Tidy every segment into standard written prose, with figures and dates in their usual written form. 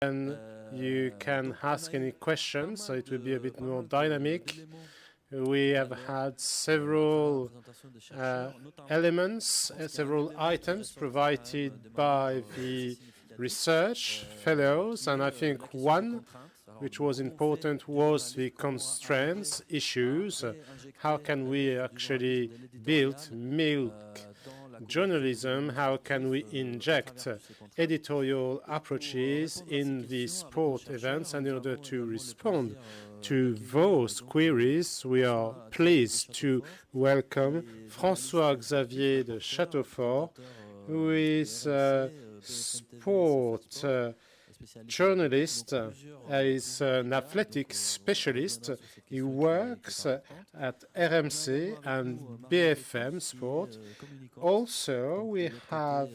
And you can ask any questions, so it will be a bit more dynamic. We have had several elements, several items provided by the research fellows, and I think one which was important was the constraints issues. How can we actually build milk journalism? How can we inject editorial approaches in the sport events? And in order to respond to those queries, we are pleased to welcome François-Xavier de Châteaufort, who is a sport journalist, is an athletics specialist. He works at RMC and BFM Sport. Also, we have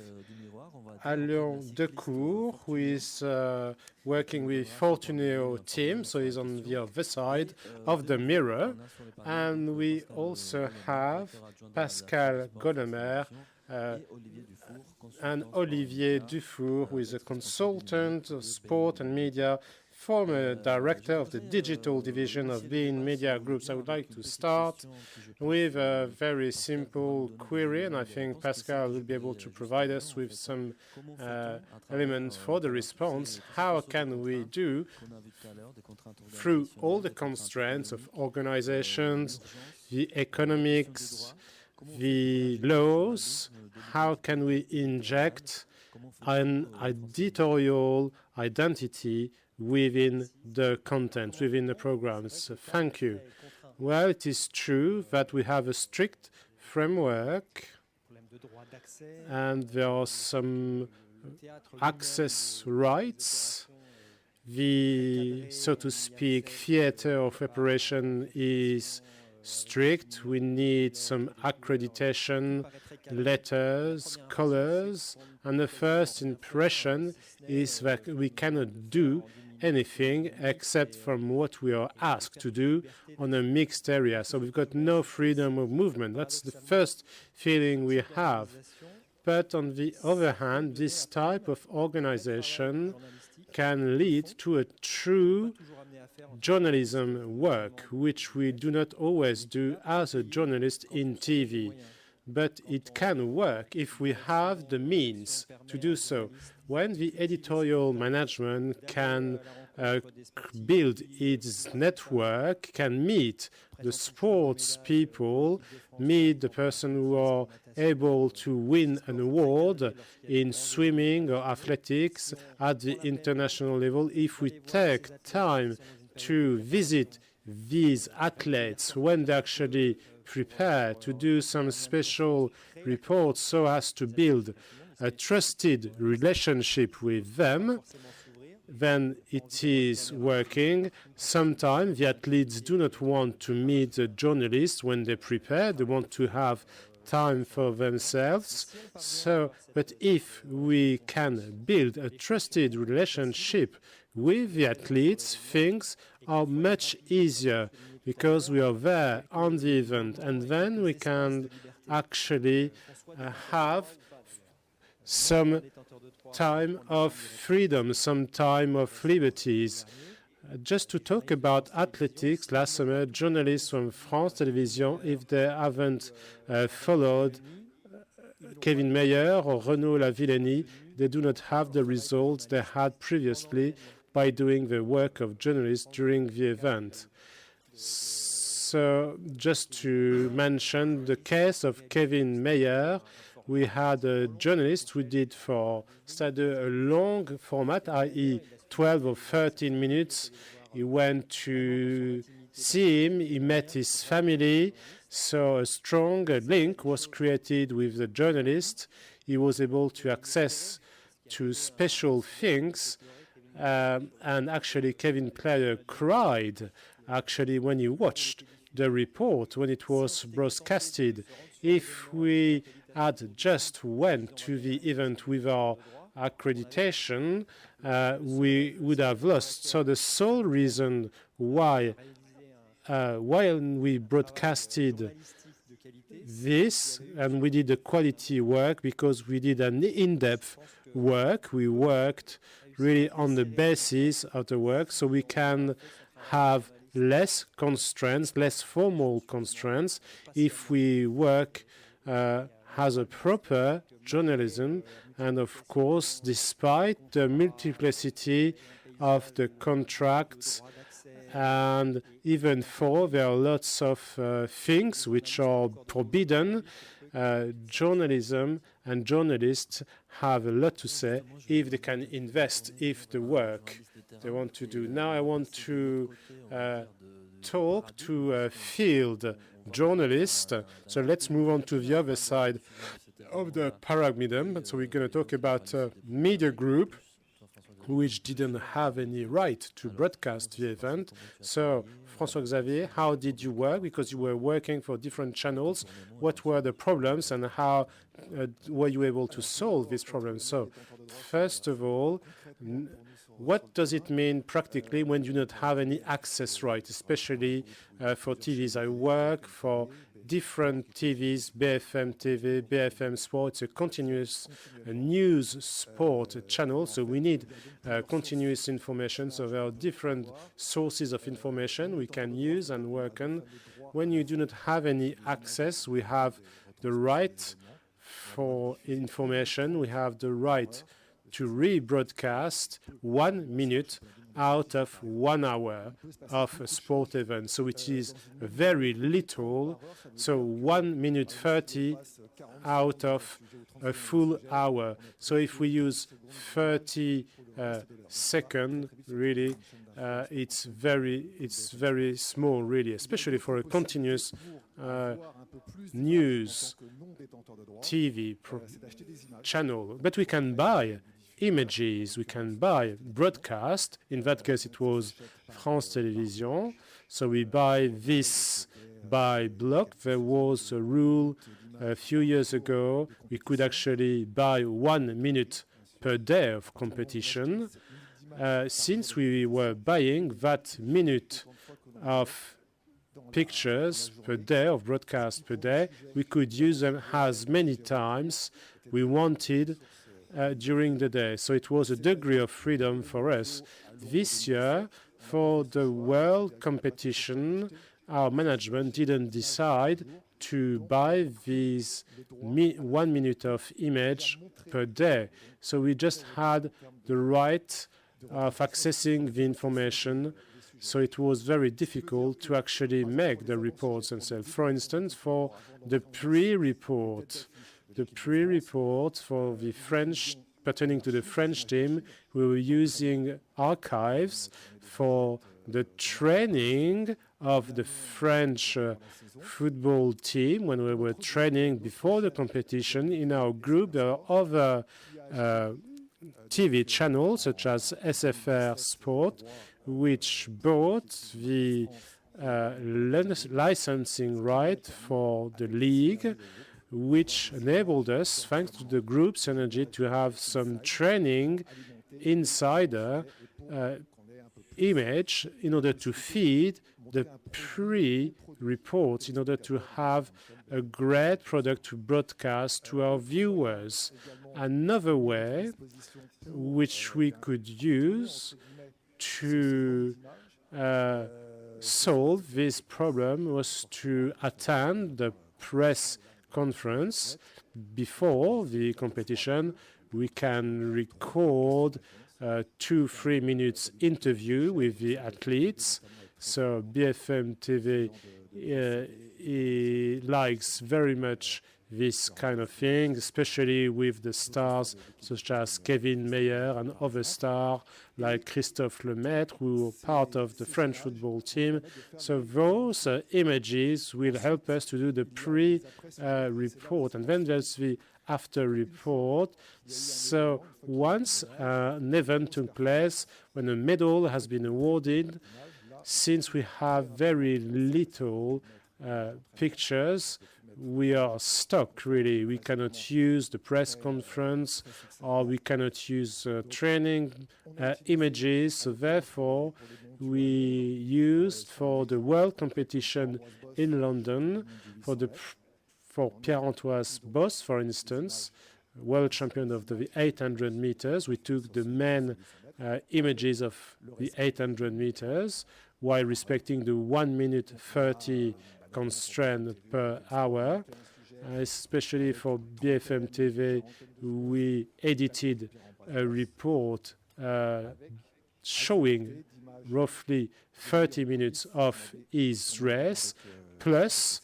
Alain Decour, who is working with Fortuneo team, so he's on the other side of the mirror. And we also have Pascal Golemer and Olivier Dufour, who is a consultant of sport and media, former director of the digital division of Bein Media Groups. I would like to start with a very simple query, and I think Pascal will be able to provide us with some elements for the response. How can we do, through all the constraints of organizations, the economics, the laws, how can we inject an editorial identity within the content, within the programs? Thank you. Well, it is true that we have a strict framework, and there are some access rights. The, so to speak, theater of operation is strict. We need some accreditation letters, colors, and the first impression is that we cannot do anything except from what we are asked to do on a mixed area. So we've got no freedom of movement. That's the first feeling we have. But on the other hand, this type of organization can lead to a true journalism work, which we do not always do as a journalist in TV. But it can work if we have the means to do so. When the editorial management can build its network, can meet the sports people, meet the person who are able to win an award in swimming or athletics at the international level, if we take time to visit these athletes when they actually prepare to do some special reports so as to build a trusted relationship with them, then it is working. Sometimes the athletes do not want to meet the journalists when they prepare. They want to have time for themselves. So, but if we can build a trusted relationship with the athletes, things are much easier because we are there on the event, and then we can actually have some time of freedom, some time of liberties. Just to talk about athletics, last summer, journalists from France Télévisions, if they haven't followed Kevin Mayer or Renaud Lavillenie, they do not have the results they had previously by doing the work of journalists during the event. So just to mention the case of Kevin Mayer, we had a journalist who did for Stade a long format, i.e. 12 or 13 minutes. He went to see him, he met his family, so a strong link was created with the journalist. He was able to access to special things, and actually Kevin Player cried actually when he watched the report, when it was broadcasted. If we had just went to the event with our accreditation, we would have lost. So the sole reason why we broadcasted this, and we did a quality work because we did an in-depth work. We worked really on the basis of the work, so we can have less constraints, less formal constraints, if we work as a proper journalism. And of course, despite the multiplicity of the contracts, and even though there are lots of things which are forbidden, journalism and journalists have a lot to say if they can invest, if the work they want to do. Now I want to talk to a field journalist. So let's move on to the other side of the pyramid. So we're going to talk about a media group which didn't have any right to broadcast the event. So, François-Xavier, how did you work? Because you were working for different channels. What were the problems and how were you able to solve these problems? So, first of all, what does it mean practically when you don't have any access right, especially for TVs? I work for different TVs, BFM TV, BFM Sport, a continuous news sport channel, so we need continuous information. So there are different sources of information we can use and work on. When you do not have any access, we have the right for information, we have the right to rebroadcast 1 minute out of 1 hour of a sport event. So it is very little, so 1 minute 30 out of a full hour. So if we use 30 seconds, really, it's very small, really, especially for a continuous news TV channel. But we can buy images, we can buy broadcast. In that case, it was France Télévisions. So we buy this by block. There was a rule a few years ago. We could actually buy 1 minute per day of competition. Since we were buying that minute of pictures per day, of broadcast per day, we could use them as many times we wanted during the day. So it was a degree of freedom for us. This year, for the world competition, our management didn't decide to buy these 1 minute of image per day. So we just had the right of accessing the information. So it was very difficult to actually make the reports themselves. For instance, for the pre-report for the French, pertaining to the French team, we were using archives for the training of the French football team. When we were training before the competition in our group, there are other TV channels such as SFR Sport, which bought the licensing right for the league, which enabled us, thanks to the group synergy, to have some training insider image in order to feed the pre-reports, in order to have a great product to broadcast to our viewers. Another way which we could use to solve this problem was to attend the press conference before the competition. We can record 2-3 minutes interview with the athletes. So BFM TV likes very much this kind of thing, especially with the stars such as Kevin Meyer and other stars like Christophe Lemaitre, who are part of the French football team. So those images will help us to do the pre-report. And then there's the after report. So once an event took place, when a medal has been awarded, since we have very little pictures, we are stuck, really. We cannot use the press conference, or we cannot use training images. So therefore, we used for the world competition in London, for Pierre-Antoine Boss, for instance, world champion of the 800 meters. We took the main images of the 800 meters while respecting the 1 minute 30 constraint per hour. Especially for BFM TV, we edited a report showing roughly 30 minutes of his race, plus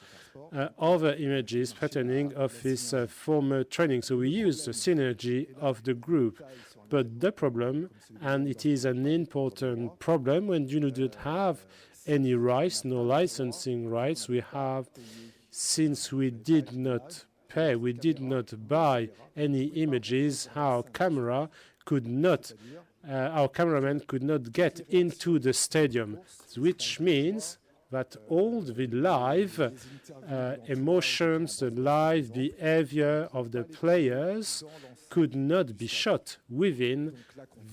other images pertaining of his former training. So we used the synergy of the group. But the problem, and it is an important problem when you do not have any rights, no licensing rights, we have, since we did not pay, we did not buy any images, our cameraman could not get into the stadium, which means that all the live emotions, the live behavior of the players could not be shot within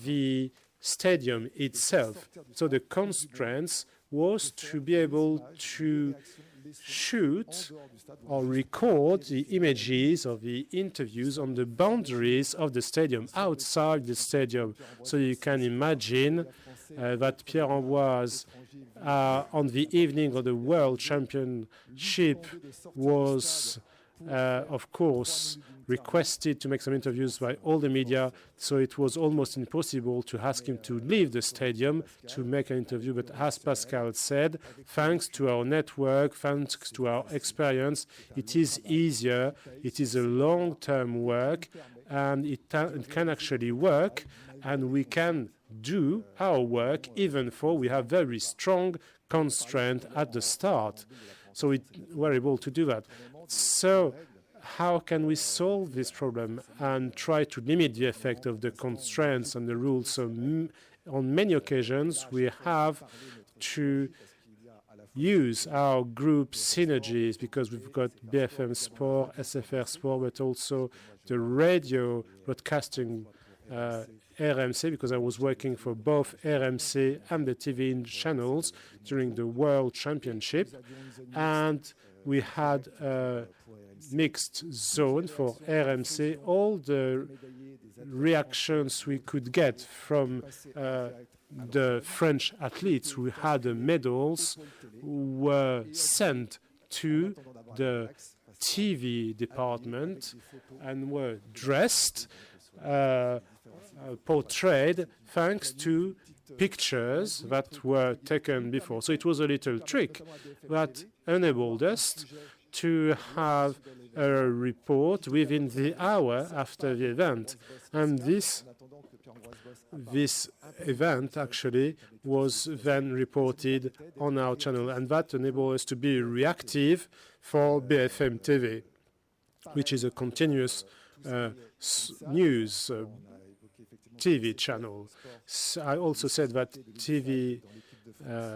the stadium itself. So the constraints was to be able to shoot or record the images of the interviews on the boundaries of the stadium, outside the stadium. So you can imagine that Pierre-Ambroise, on the evening of the World Championship, was, of course, requested to make some interviews by all the media, so it was almost impossible to ask him to leave the stadium to make an interview. But as Pascal said, thanks to our network, thanks to our experience, it is easier, it is a long-term work, and it can actually work, and we can do our work even though we have very strong constraint at the start. So we were able to do that. So how can we solve this problem and try to limit the effect of the constraints and the rules? So on many occasions, we have to use our group synergies, because we've got BFM Sport, SFR Sport, but also the radio broadcasting RMC, because I was working for both RMC and the TV channels during the World Championship. And we had a mixed zone for RMC. All the reactions we could get from the French athletes who had the medals were sent to the TV department and were dressed, portrayed, thanks to pictures that were taken before. So it was a little trick that enabled us to have a report within the hour after the event. And this event actually was then reported on our channel, and that enabled us to be reactive for BFM TV, which is a continuous news TV channel. So I also said that TV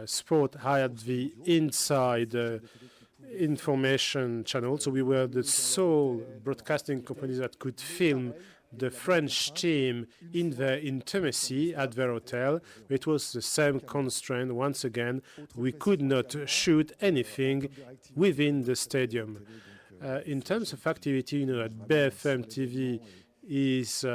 Sport had the inside information channel, so we were the sole broadcasting company that could film the French team in their intimacy at their hotel. It was the same constraint. Once again, we could not shoot anything within the stadium. In terms of activity, at BFM TV is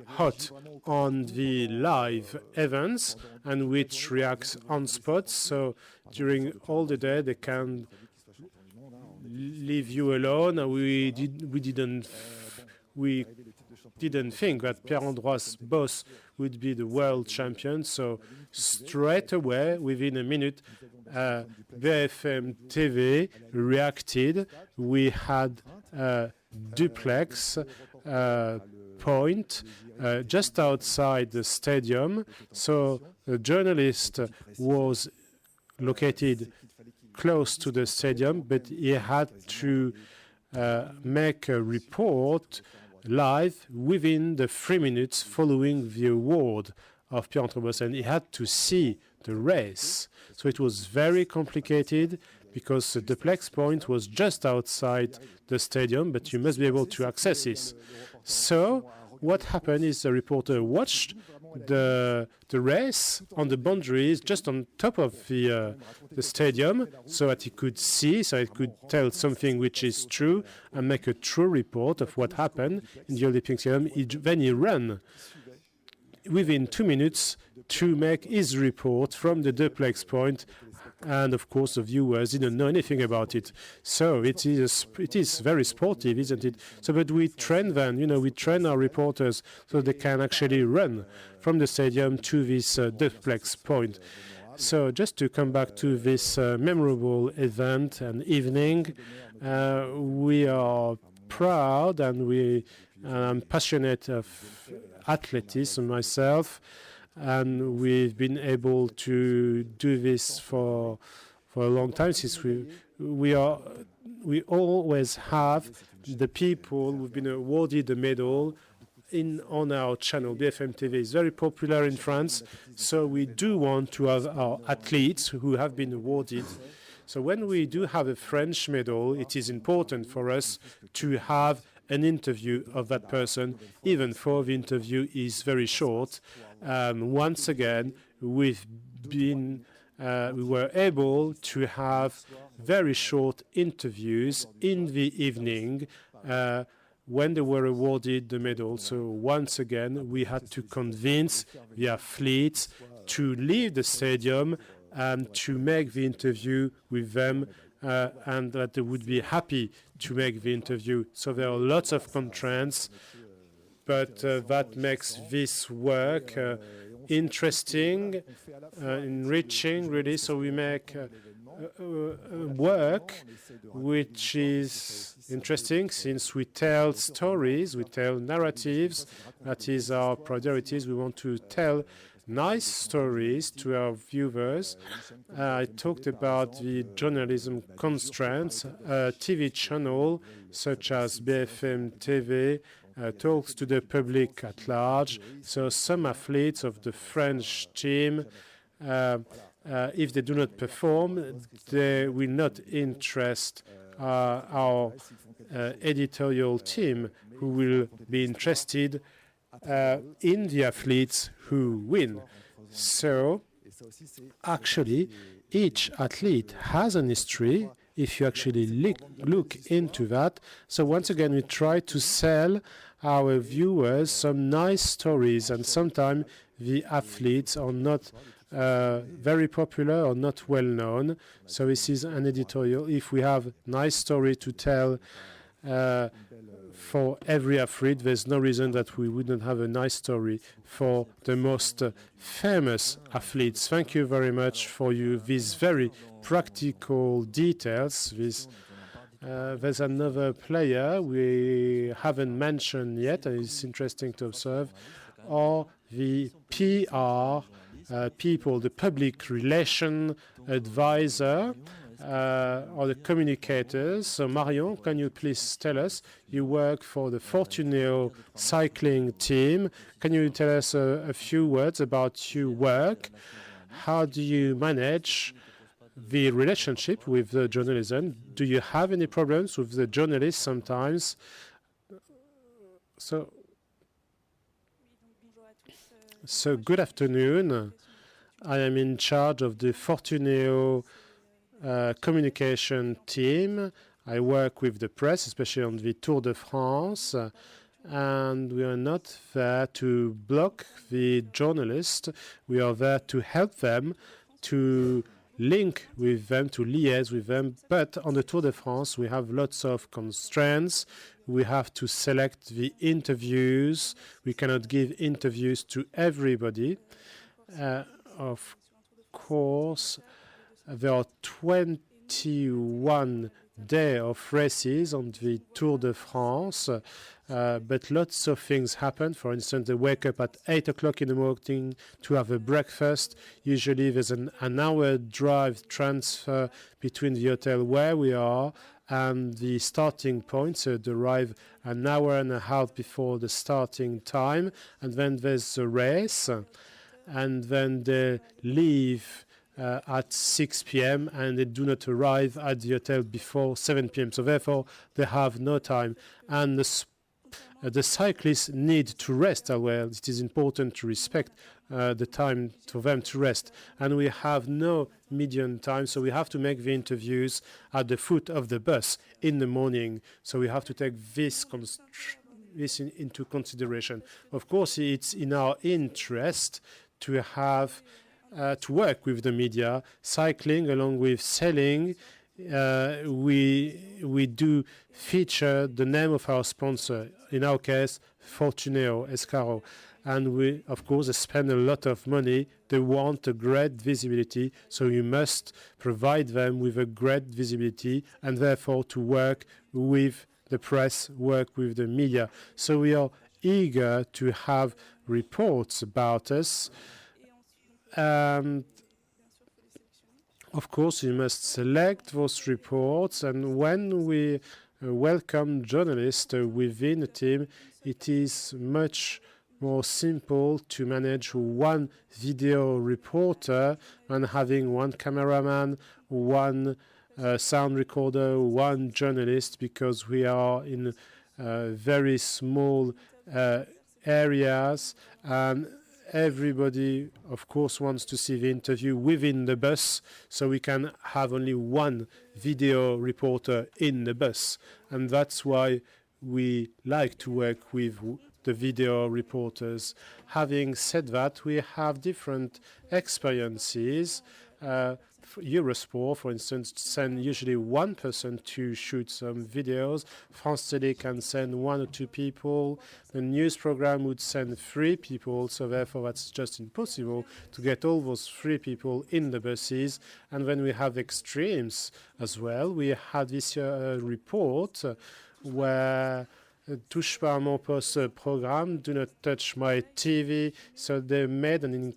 hot on the live events, and which reacts on spot. So during all the day, they can leave you alone. We didn't think that Pierre-Ambroise Boss would be the world champion. So straight away, within a minute, BFM TV reacted. We had a duplex point just outside the stadium. So the journalist was located close to the stadium, but he had to make a report live within the 3 minutes following the award of Pierre-Ambroise Boss, and he had to see the race. So it was very complicated, because the duplex point was just outside the stadium, but you must be able to access it. So what happened is the reporter watched the race on the boundaries, just on top of the stadium, so that he could see, so he could tell something which is true and make a true report of what happened in the Olympic Stadium. Then he ran within 2 minutes to make his report from the duplex point, and of course the viewers didn't know anything about it. So it is very sportive, isn't it? So, but we train them, we train our reporters so they can actually run from the stadium to this duplex point. So just to come back to this memorable event and evening, we are proud and I'm passionate of athleticism myself, and we've been able to do this for a long time, since we always have the people who've been awarded the medal on our channel. BFM TV is very popular in France, so we do want to have our athletes who have been awarded. So when we do have a French medal, it is important for us to have an interview of that person, even though the interview is very short. Once again, we were able to have very short interviews in the evening when they were awarded the medal. So once again, we had to convince the athletes to leave the stadium and to make the interview with them, and that they would be happy to make the interview. So there are lots of constraints, but that makes this work interesting, enriching, really. So we make work which is interesting, since we tell stories, we tell narratives. That is our priorities. We want to tell nice stories to our viewers. I talked about the journalism constraints. A TV channel such as BFM TV talks to the public at large. So some athletes of the French team, if they do not perform, they will not interest our editorial team, who will be interested in the athletes who win. So actually, each athlete has an history, if you actually look into that. So once again, we try to sell our viewers some nice stories, and sometimes the athletes are not very popular or not well known. So this is an editorial. If we have nice story to tell for every athlete, there's no reason that we wouldn't have a nice story for the most famous athletes. Thank you very much for these very practical details. There's another player we haven't mentioned yet, and it's interesting to observe, are the PR people, the public relation advisor, or the communicators. So Marion, can you please tell us, you work for the Fortuneo cycling team. Can you tell us a few words about your work? How do you manage the relationship with the journalism? Do you have any problems with the journalists sometimes? So good afternoon. I am in charge of the Fortuneo communication team. I work with the press, especially on the Tour de France, and we are not there to block the journalists. We are there to help them, to link with them, to liaise with them. But on the Tour de France, we have lots of constraints. We have to select the interviews. We cannot give interviews to everybody. Of course, there are 21 days of races on the Tour de France, but lots of things happen. For instance, they wake up at 8 o'clock in the morning to have a breakfast. Usually there's an hour drive transfer between the hotel where we are and the starting point, so they arrive an hour and a half before the starting time, and then there's the race, and then they leave at 6 p.m. and they do not arrive at the hotel before 7 p.m. So therefore, they have no time. And the cyclists need to rest as well. It is important to respect the time for them to rest. And we have no median time, so we have to make the interviews at the foot of the bus in the morning. So we have to take this into consideration. Of course, it's in our interest to have to work with the media, cycling along with selling. We do feature the name of our sponsor, in our case, Fortuneo Escaro. And we, of course, spend a lot of money. They want a great visibility, so you must provide them with a great visibility and therefore to work with the press, work with the media. So we are eager to have reports about us. And of course, you must select those reports, and when we welcome journalists within a team, it is much more simple to manage one video reporter than having one cameraman, one sound recorder, one journalist, because we are in very small areas, and everybody, of course, wants to see the interview within the bus, so we can have only one video reporter in the bus. And that's why we like to work with the video reporters. Having said that, we have different experiences. Eurosport, for instance, send usually one person to shoot some videos. France Télé can send one or two people. The news program would send 3 people, so therefore that's just impossible to get all those 3 people in the buses. And when we have extremes as well, we had this year a report where Touche pas à mon poste program, do not touch my TV. So they made an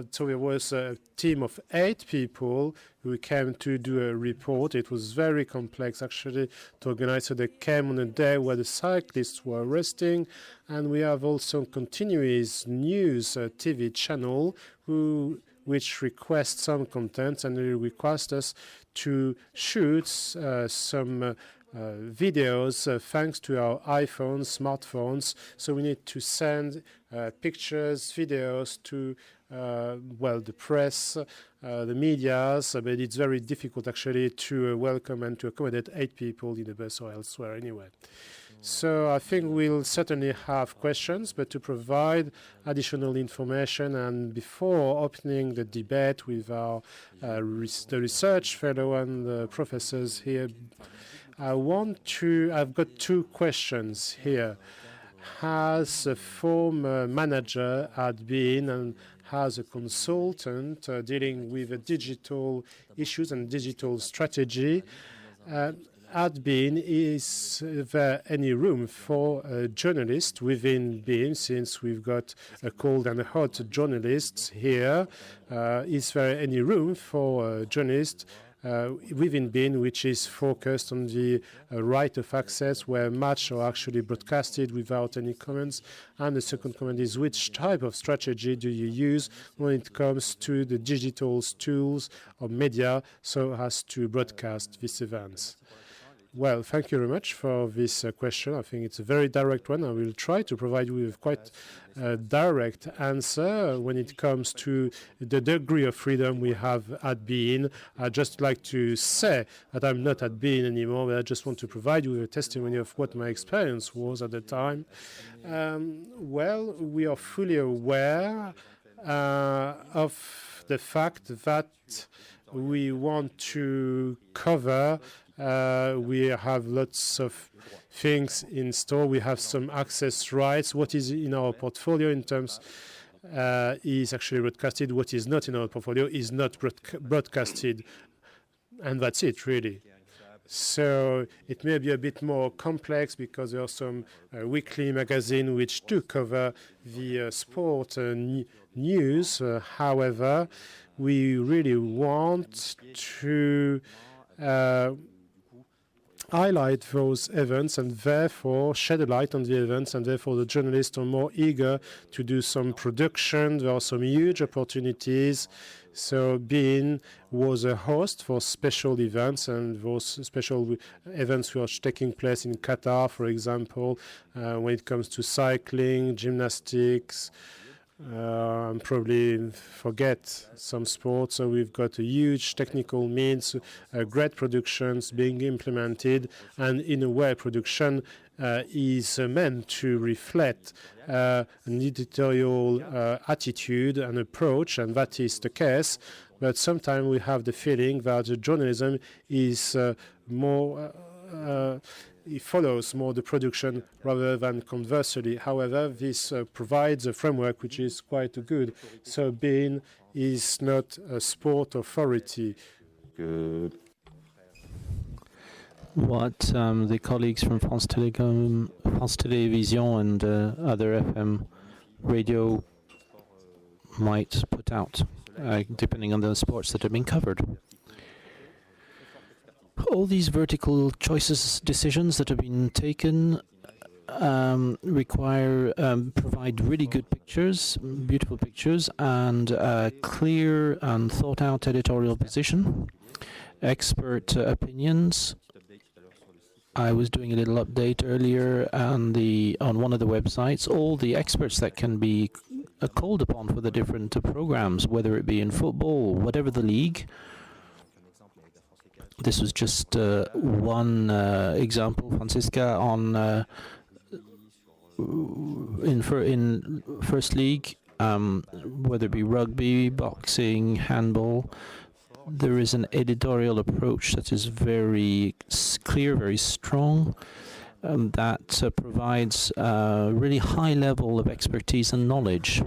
so it was a team of 8 people who came to do a report. It was very complex, actually, to organize. So they came on a day where the cyclists were resting. And we have also continuous news TV channel which request some content, and they request us to shoot some videos thanks to our iPhones, smartphones. So we need to send pictures, videos to well, the press, the medias, but it's very difficult actually to welcome and to accommodate 8 people in a bus or elsewhere anyway. So I think we'll certainly have questions, but to provide additional information and before opening the debate with our the research fellow and the professors here, I've got 2 questions here. Has a former manager at beIN and has a consultant dealing with digital issues and digital strategy. At beIN, is there any room for a journalist within beIN, since we've got a cold and a hot journalists here? Is there any room for a journalist within beIN, which is focused on the right of access, where matches are actually broadcasted without any comments? And the second comment is, which type of strategy do you use when it comes to the digital tools or media so as to broadcast these events? Well, thank you very much for this question. I think it's a very direct one. I will try to provide you with quite a direct answer when it comes to the degree of freedom we have at beIN. I'd just like to say that I'm not at beIN anymore, but I just want to provide you with a testimony of what my experience was at the time. Well, we are fully aware of the fact that we want to cover we have lots of things in store. We have some access rights. What is in our portfolio in terms is actually broadcasted. What is not in our portfolio is not broadcasted. And that's it, really. So it may be a bit more complex because there are some weekly magazines which do cover the sport news. However, we really want to highlight those events and therefore shed a light on the events, and therefore the journalists are more eager to do some production. There are some huge opportunities. So beIN was a host for special events, and those special events were taking place in Qatar, for example, when it comes to cycling, gymnastics, and probably forget some sports. So we've got a huge technical means, great productions being implemented, and in a way production is meant to reflect an editorial attitude and approach, and that is the case. But sometimes we have the feeling that the journalism is more it follows more the production rather than conversely. However, this provides a framework which is quite good. So beIN is not a sport authority. What the colleagues from France Télévision and other FM radio might put out, depending on the sports that have been covered. All these vertical decisions that have been taken provide really good pictures, beautiful pictures, and a clear and thought-out editorial position, expert opinions. I was doing a little update earlier on one of the websites. All the experts that can be called upon for the different programs, whether it be in football, whatever the league. This was just one example, Francisca, on in First League, whether it be rugby, boxing, handball. There is an editorial approach that is very clear, very strong, that provides a really high level of expertise and knowledge.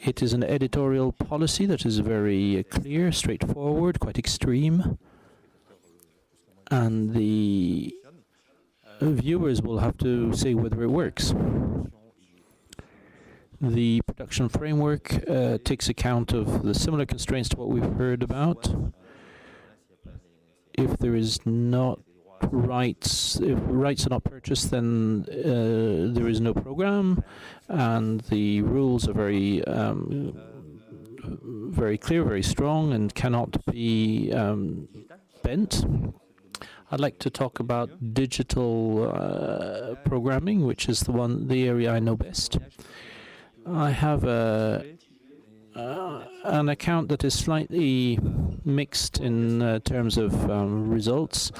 It is an editorial policy that is very clear, straightforward, quite extreme. And the viewers will have to say whether it works. The production framework takes account of the similar constraints to what we've heard about. If there is not rights, if rights are not purchased, then there is no program, and the rules are very clear, very strong, and cannot be bent. I'd like to talk about digital programming, which is the area I know best. I have an account that is slightly mixed in terms of results.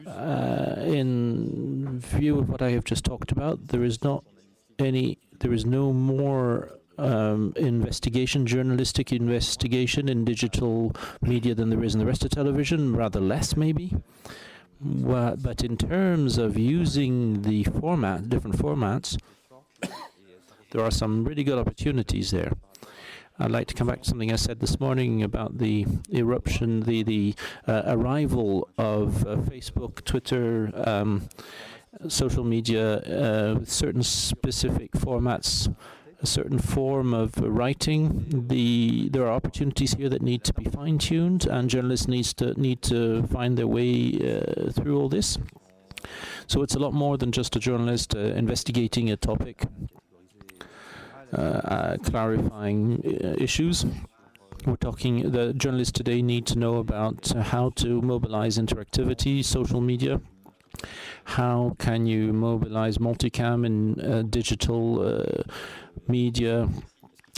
In view of what I have just talked about, there is no more journalistic investigation in digital media than there is in the rest of television, rather less maybe. But in terms of using the different formats, there are some really good opportunities there. I'd like to come back to something I said this morning about the eruption, the arrival of Facebook, Twitter, social media with certain specific formats, a certain form of writing. There are opportunities here that need to be fine-tuned, and journalists need to find their way through all this. So it's a lot more than just a journalist investigating a topic, clarifying issues. The journalists today need to know about how to mobilize interactivity, social media. How can you mobilize multicam in digital media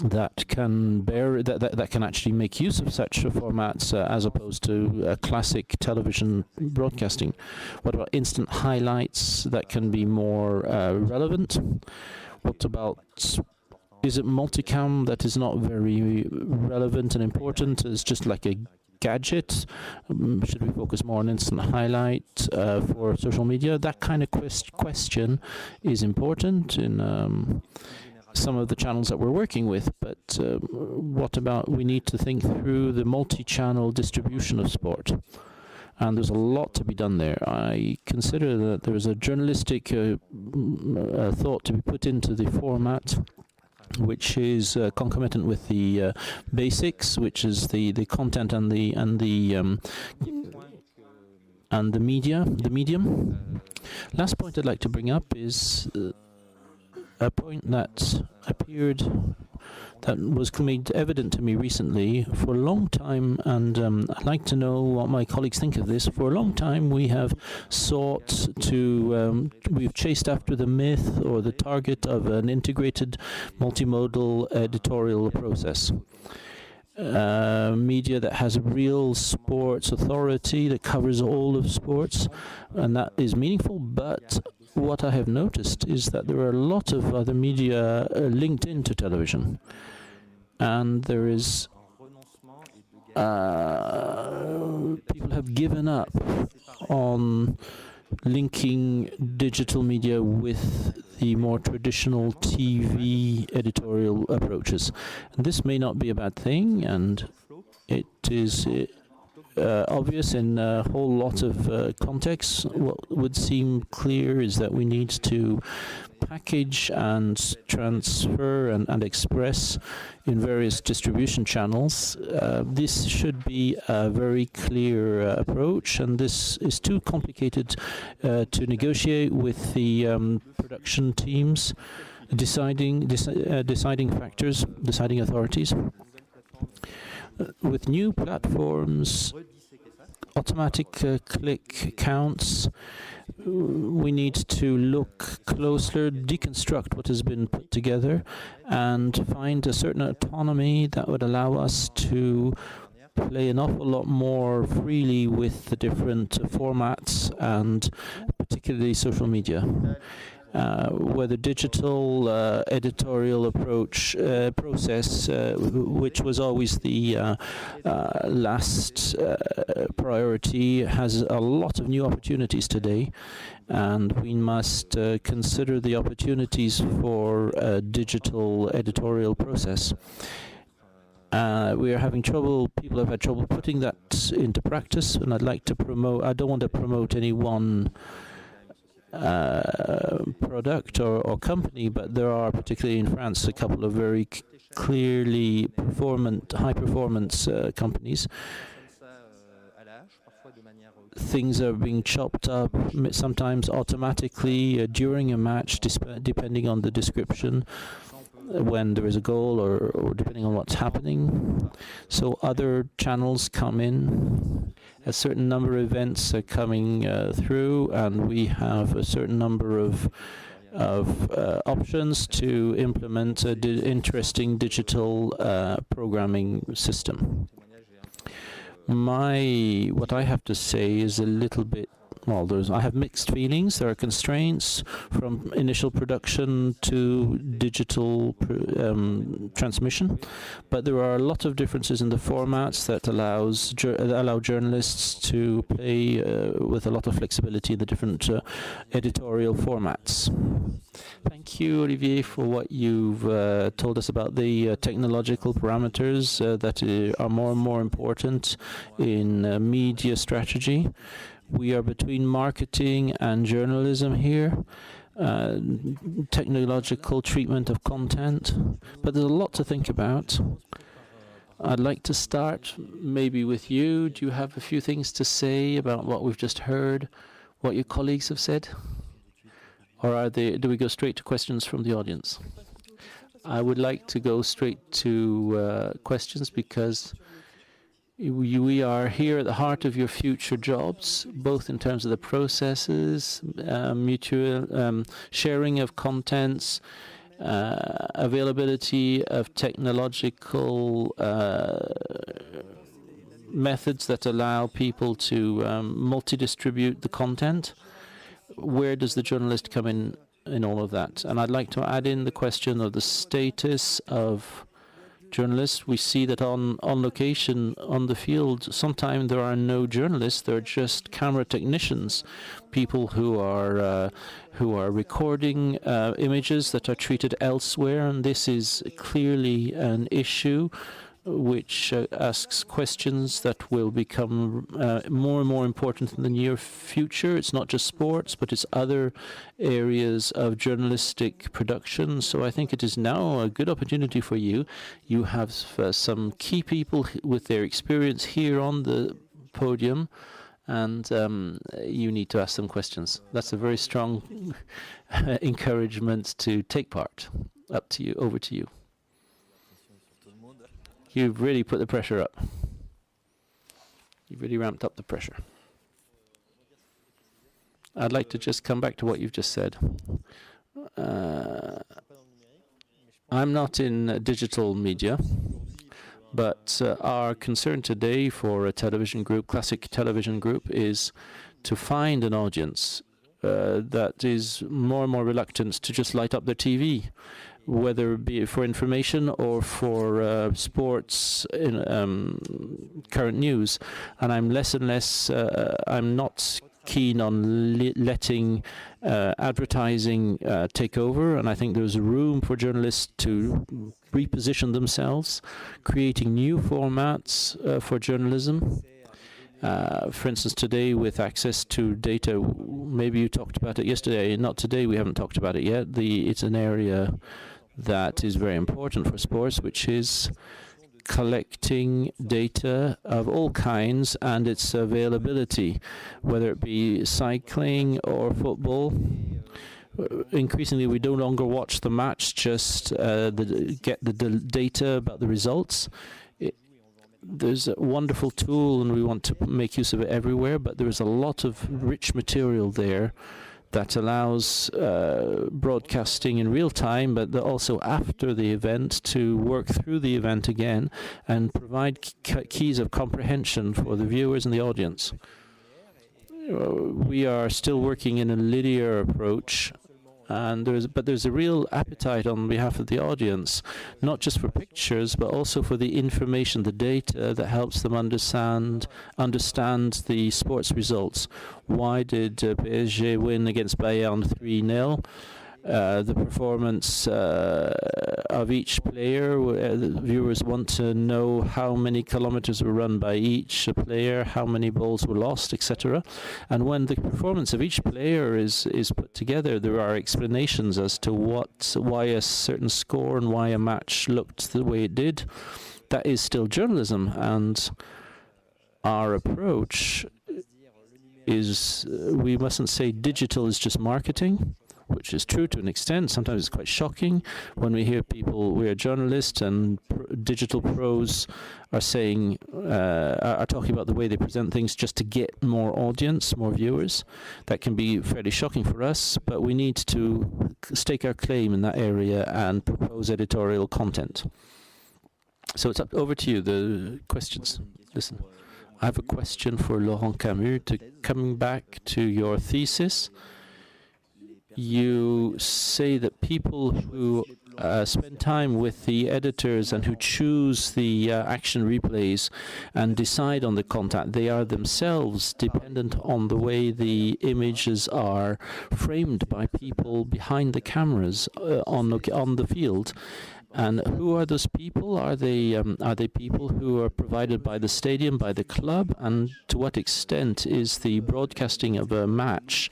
that can that can actually make use of such formats as opposed to classic television broadcasting? What about instant highlights that can be more relevant? What about, is it multicam that is not very relevant and important? It's just like a gadget? Should we focus more on instant highlight for social media? That kind of question is important in some of the channels that we're working with, but what about, we need to think through the multi-channel distribution of sport, and there's a lot to be done there. I consider that there is a journalistic thought to be put into the format, which is concomitant with the basics, which is the content and the and the medium. Last point I'd like to bring up is a point that was made evident to me recently for a long time, and I'd like to know what my colleagues think of this. For a long time, we have we've chased after the myth or the target of an integrated multimodal editorial process. Media that has a real sports authority that covers all of sports, and that is meaningful, but what I have noticed is that there are a lot of other media linked into television, and there is people have given up on linking digital media with the more traditional TV editorial approaches. And this may not be a bad thing, and it is obvious in a whole lot of contexts. What would seem clear is that we need to package and transfer and express in various distribution channels. This should be a very clear approach, and this is too complicated to negotiate with the production teams, deciding factors, deciding authorities. With new platforms, automatic click counts, we need to look closer, deconstruct what has been put together, and find a certain autonomy that would allow us to play an awful lot more freely with the different formats, and particularly social media. Whether digital editorial approach process, which was always the last priority, has a lot of new opportunities today, and we must consider the opportunities for a digital editorial process. We are having trouble, people have had trouble putting that into practice, and I'd like to promote, I don't want to promote any one product or company, but there are, particularly in France, a couple of very clearly high performance companies. Things are being chopped up, sometimes automatically during a match, depending on the description, when there is a goal or depending on what's happening. So other channels come in. A certain number of events are coming through, and we have a certain number of options to implement an interesting digital programming system. What I have to say is a little bit, well, I have mixed feelings. There are constraints from initial production to digital transmission, but there are a lot of differences in the formats that allow journalists to play with a lot of flexibility in the different editorial formats. Thank you, Olivier, for what you've told us about the technological parameters that are more and more important in media strategy. We are between marketing and journalism here, technological treatment of content, but there's a lot to think about. I'd like to start maybe with you. Do you have a few things to say about what we've just heard, what your colleagues have said? Or do we go straight to questions from the audience? I would like to go straight to questions, because we are here at the heart of your future jobs, both in terms of the processes, mutual sharing of contents, availability of technological methods that allow people to multi-distribute the content. Where does the journalist come in all of that? And I'd like to add in the question of the status of journalists. We see that on location, on the field, sometimes there are no journalists. There are just camera technicians, people who are recording images that are treated elsewhere, and this is clearly an issue which asks questions that will become more and more important in the near future. It's not just sports, but it's other areas of journalistic production. So I think it is now a good opportunity for you. You have some key people with their experience here on the podium, and you need to ask them questions. That's a very strong encouragement to take part. Up to you, over to you. You've really put the pressure up. You've really ramped up the pressure. I'd like to just come back to what you've just said. I'm not in digital media, but our concern today for a television group, classic television group, is to find an audience that is more and more reluctant to just light up their TV, whether it be for information or for sports, current news. And I'm less and less, I'm not keen on letting advertising take over, and I think there's room for journalists to reposition themselves, creating new formats for journalism. For instance, today with access to data, maybe you talked about it yesterday, not today, we haven't talked about it yet. It's an area that is very important for sports, which is collecting data of all kinds and its availability, whether it be cycling or football. Increasingly, we no longer watch the match, just get the data about the results. There's a wonderful tool, and we want to make use of it everywhere, but there is a lot of rich material there that allows broadcasting in real time, but also after the event, to work through the event again and provide keys of comprehension for the viewers and the audience. We are still working in a linear approach, and there's a real appetite on behalf of the audience, not just for pictures, but also for the information, the data that helps them understand the sports results. Why did PSG win against Bayern 3-0? The performance of each player. The viewers want to know how many kilometers were run by each player, how many balls were lost, etc. And when the performance of each player is put together, there are explanations as to why a certain score and why a match looked the way it did. That is still journalism, and our approach is we mustn't say digital is just marketing, which is true to an extent. Sometimes it's quite shocking when we hear people, we are journalists and digital pros are saying, are talking about the way they present things just to get more audience, more viewers. That can be fairly shocking for us, but we need to stake our claim in that area and propose editorial content. So it's over to you, the questions. Listen, I have a question for Laurent Camus. Coming back to your thesis, you say that people who spend time with the editors and who choose the action replays and decide on the content, they are themselves dependent on the way the images are framed by people behind the cameras on the field. And who are those people? Are they people who are provided by the stadium, by the club? And to what extent is the broadcasting of a match?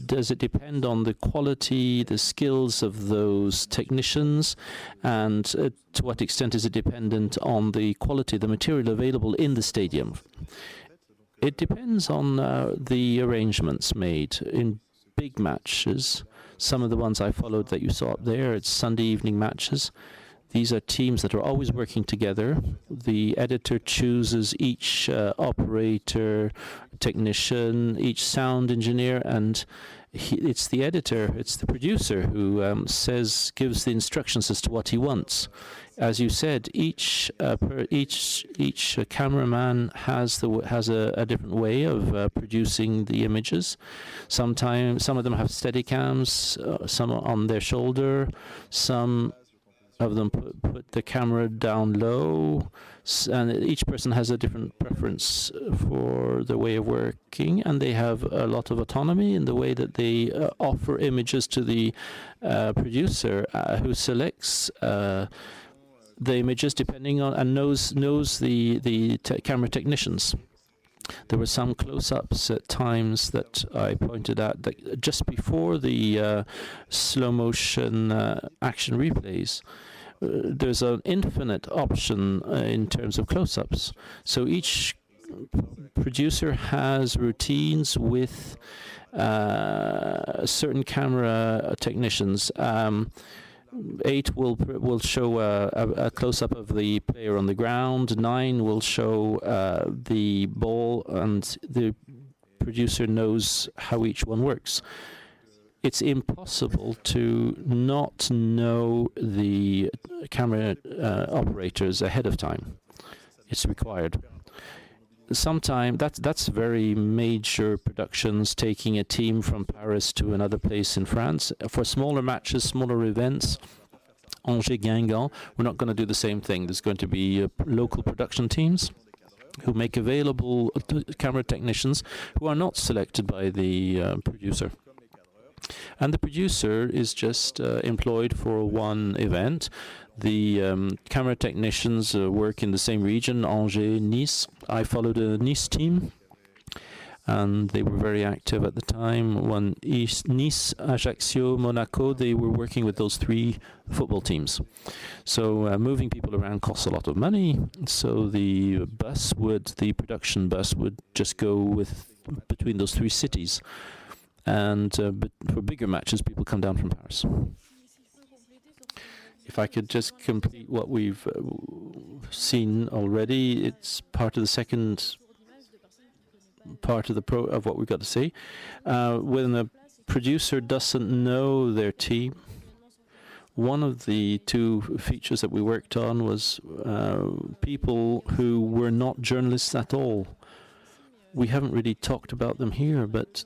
Does it depend on the quality, the skills of those technicians? And to what extent is it dependent on the quality, the material available in the stadium? It depends on the arrangements made in big matches. Some of the ones I followed that you saw up there, it's Sunday evening matches. These are teams that are always working together. The editor chooses each operator, technician, each sound engineer, and it's the editor, it's the producer who gives the instructions as to what he wants. As you said, each cameraman has a different way of producing the images. Sometimes some of them have Steadicams, some on their shoulder, some of them put the camera down low, and each person has a different preference for the way of working, and they have a lot of autonomy in the way that they offer images to the producer who selects the images depending on and knows the camera technicians. There were some close-ups at times that I pointed out that just before the slow-motion action replays, there's an infinite option in terms of close-ups. So each producer has routines with certain camera technicians. 8 will show a close-up of the player on the ground. 9 will show the ball, and the producer knows how each one works. It's impossible to not know the camera operators ahead of time. It's required. Sometimes that's very major productions, taking a team from Paris to another place in France. For smaller matches, smaller events, Angers-Guingamp, we're not going to do the same thing. There's going to be local production teams who make available camera technicians who are not selected by the producer. And the producer is just employed for one event. The camera technicians work in the same region, Angers, Nice. I followed a Nice team, and they were very active at the time. When Nice, Ajaccio, Monaco, they were working with those 3 football teams. So moving people around costs a lot of money. So the production bus would just go between those 3 cities. And but for bigger matches, people come down from Paris. If I could just complete what we've seen already, it's part of the second part of of what we've got to see. When a producer doesn't know their team, one of the 2 features that we worked on was people who were not journalists at all. We haven't really talked about them here, but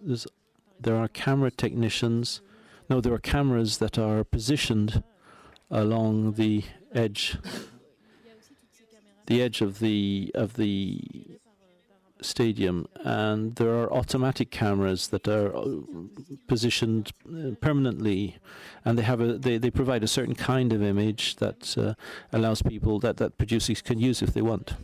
there are camera technicians. No, there are cameras that are positioned along the edge of the stadium, and there are automatic cameras that are positioned permanently, and they provide a certain kind of image that allows people that producers can use if they want.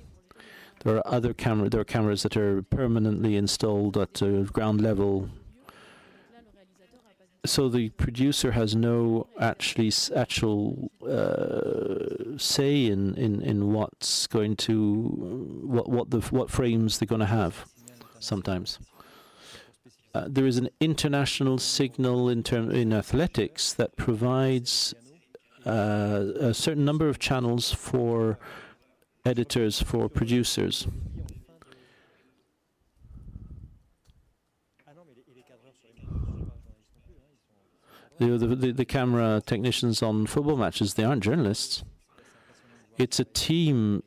There are cameras that are permanently installed at ground level. So the producer has no actual say in what's going to what frames they're going to have. Sometimes there is an international signal in athletics that provides a certain number of channels for editors, for producers. The camera technicians on football matches, they aren't journalists. It's a team.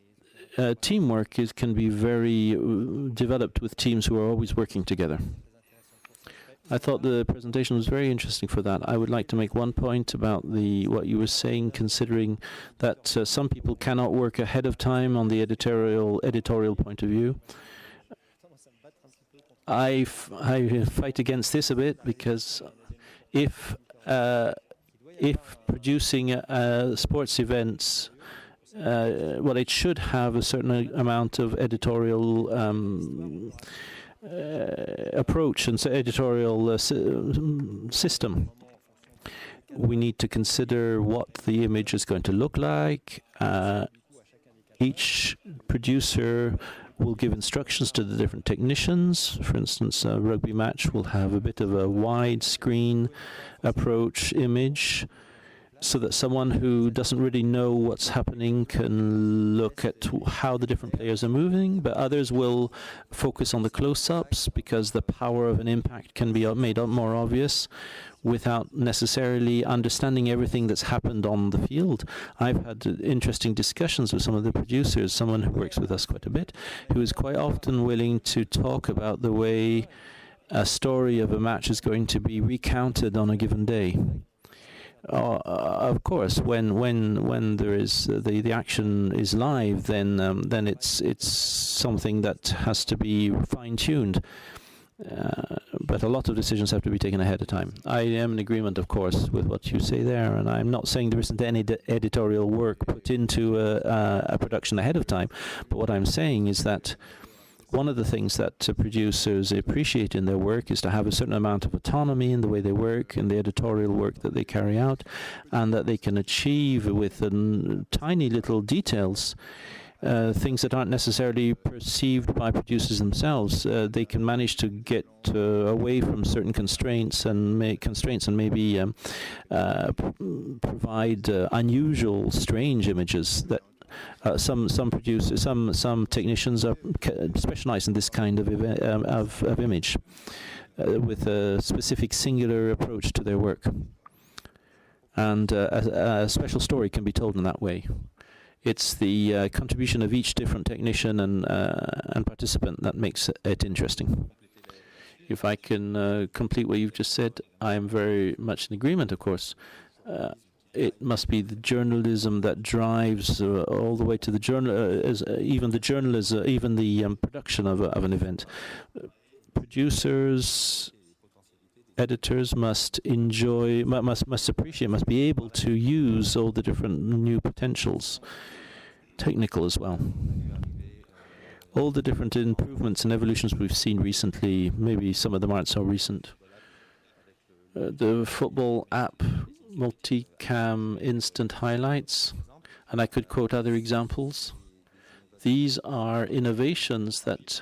Teamwork can be very developed with teams who are always working together. I thought the presentation was very interesting for that. I would like to make one point about what you were saying, considering that some people cannot work ahead of time on the editorial point of view. I fight against this a bit, because if producing sports events, it should have a certain amount of editorial approach and editorial system. We need to consider what the image is going to look like. Each producer will give instructions to the different technicians. For instance, a rugby match will have a bit of a widescreen approach image, so that someone who doesn't really know what's happening can look at how the different players are moving, but others will focus on the close-ups, because the power of an impact can be made more obvious without necessarily understanding everything that's happened on the field. I've had interesting discussions with some of the producers, someone who works with us quite a bit, who is quite often willing to talk about the way a story of a match is going to be recounted on a given day. Of course, when there is the action is live, then it's something that has to be fine-tuned. But a lot of decisions have to be taken ahead of time. I am in agreement, of course, with what you say there, and I'm not saying there isn't any editorial work put into a production ahead of time. But what I'm saying is that one of the things that producers appreciate in their work is to have a certain amount of autonomy in the way they work, in the editorial work that they carry out, and that they can achieve with tiny little details things that aren't necessarily perceived by producers themselves. They can manage to get away from certain constraints and maybe provide unusual, strange images that some producers, some technicians are specialized in this kind of image with a specific singular approach to their work. And a special story can be told in that way. It's the contribution of each different technician and participant that makes it interesting. If I can complete what you've just said, I am very much in agreement, of course. It must be the journalism that drives all the way to the even the production of an event. Producers, editors must enjoy, must appreciate, must be able to use all the different new potentials, technical as well. All the different improvements and evolutions we've seen recently, maybe some of them aren't so recent. The football app, multicam instant highlights, and I could quote other examples. These are innovations that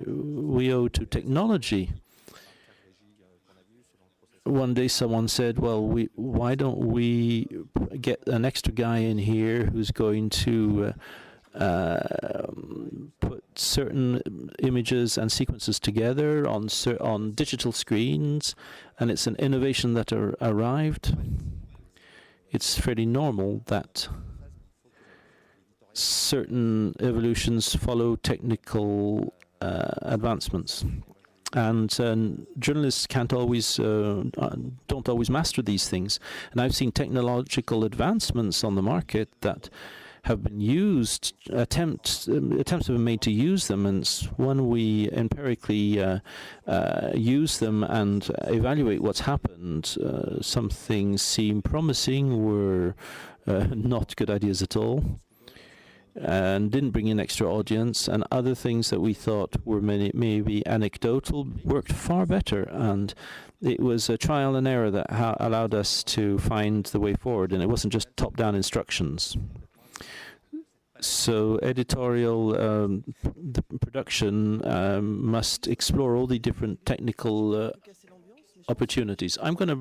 we owe to technology. One day someone said, well, why don't we get an extra guy in here who's going to put certain images and sequences together on digital screens, and it's an innovation that arrived. It's fairly normal that certain evolutions follow technical advancements. And journalists don't always master these things. And I've seen technological advancements on the market that have been used. Attempts have been made to use them, and when we empirically use them and evaluate what's happened, some things seem promising, were not good ideas at all, and didn't bring in extra audience, and other things that we thought were maybe anecdotal worked far better. And it was a trial and error that allowed us to find the way forward, and it wasn't just top-down instructions. So editorial the production must explore all the different technical opportunities. I'm going to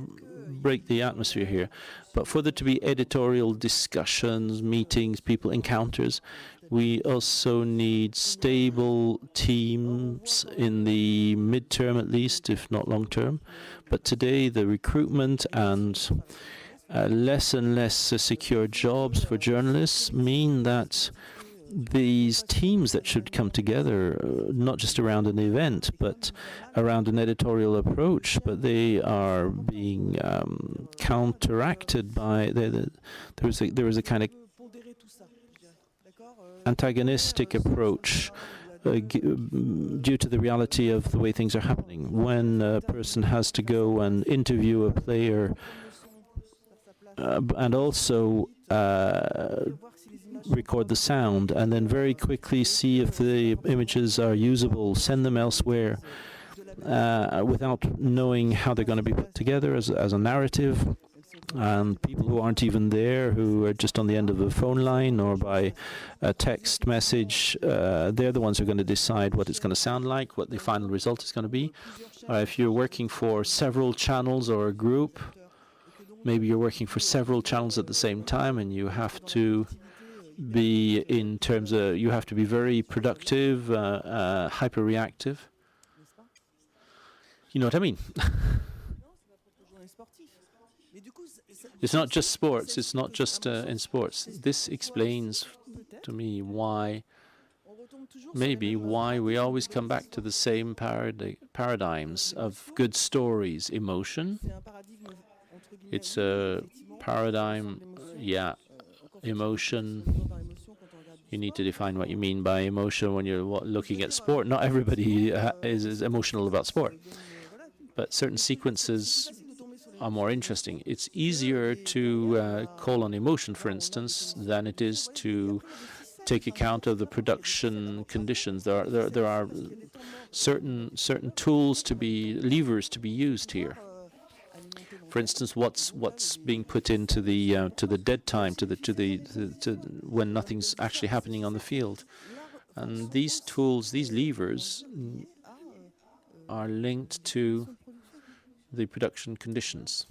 break the atmosphere here, but for there to be editorial discussions, meetings, people encounters, we also need stable teams in the midterm at least, if not long term. But today the recruitment and less and less secure jobs for journalists mean that these teams that should come together, not just around an event, but around an editorial approach, but they are being counteracted by, there is a kind of antagonistic approach due to the reality of the way things are happening. When a person has to go and interview a player and also record the sound, and then very quickly see if the images are usable, send them elsewhere, without knowing how they're going to be put together as a narrative. And people who aren't even there, who are just on the end of a phone line or by a text message, they're the ones who are going to decide what it's going to sound like, what the final result is going to be. If you're working for several channels or a group, maybe you're working for several channels at the same time, and you have to be you have to be very productive, hyper-reactive. You know what I mean? It's not just sports. It's not just in sports. This explains to me why we always come back to the same paradigms of good stories. Emotion. It's a paradigm, emotion. You need to define what you mean by emotion when you're looking at sport. Not everybody is emotional about sport, but certain sequences are more interesting. It's easier to call on emotion, for instance, than it is to take account of the production conditions. There are certain tools levers to be used here. For instance, what's being put into the dead time, to when nothing's actually happening on the field. And these tools, these levers, are linked to the production conditions.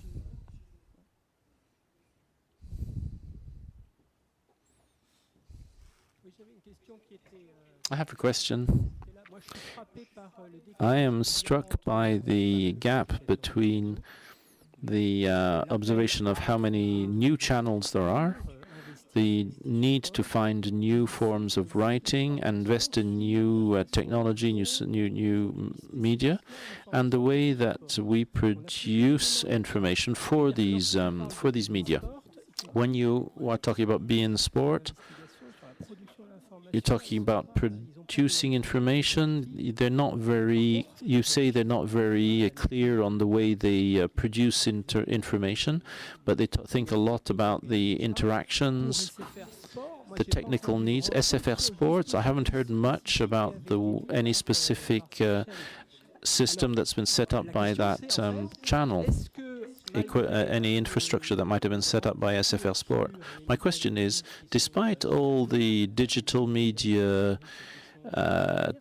I have a question. I am struck by the gap between the observation of how many new channels there are, the need to find new forms of writing and invest in new technology, new media, and the way that we produce information for these media. When you are talking about beIN Sport, you're talking about producing information. They're not very. You say they're not very clear on the way they produce information, but they think a lot about the interactions, the technical needs. SFR Sports, I haven't heard much about any specific system that's been set up by that channel. Any infrastructure that might have been set up by SFR Sport. My question is, despite all the digital media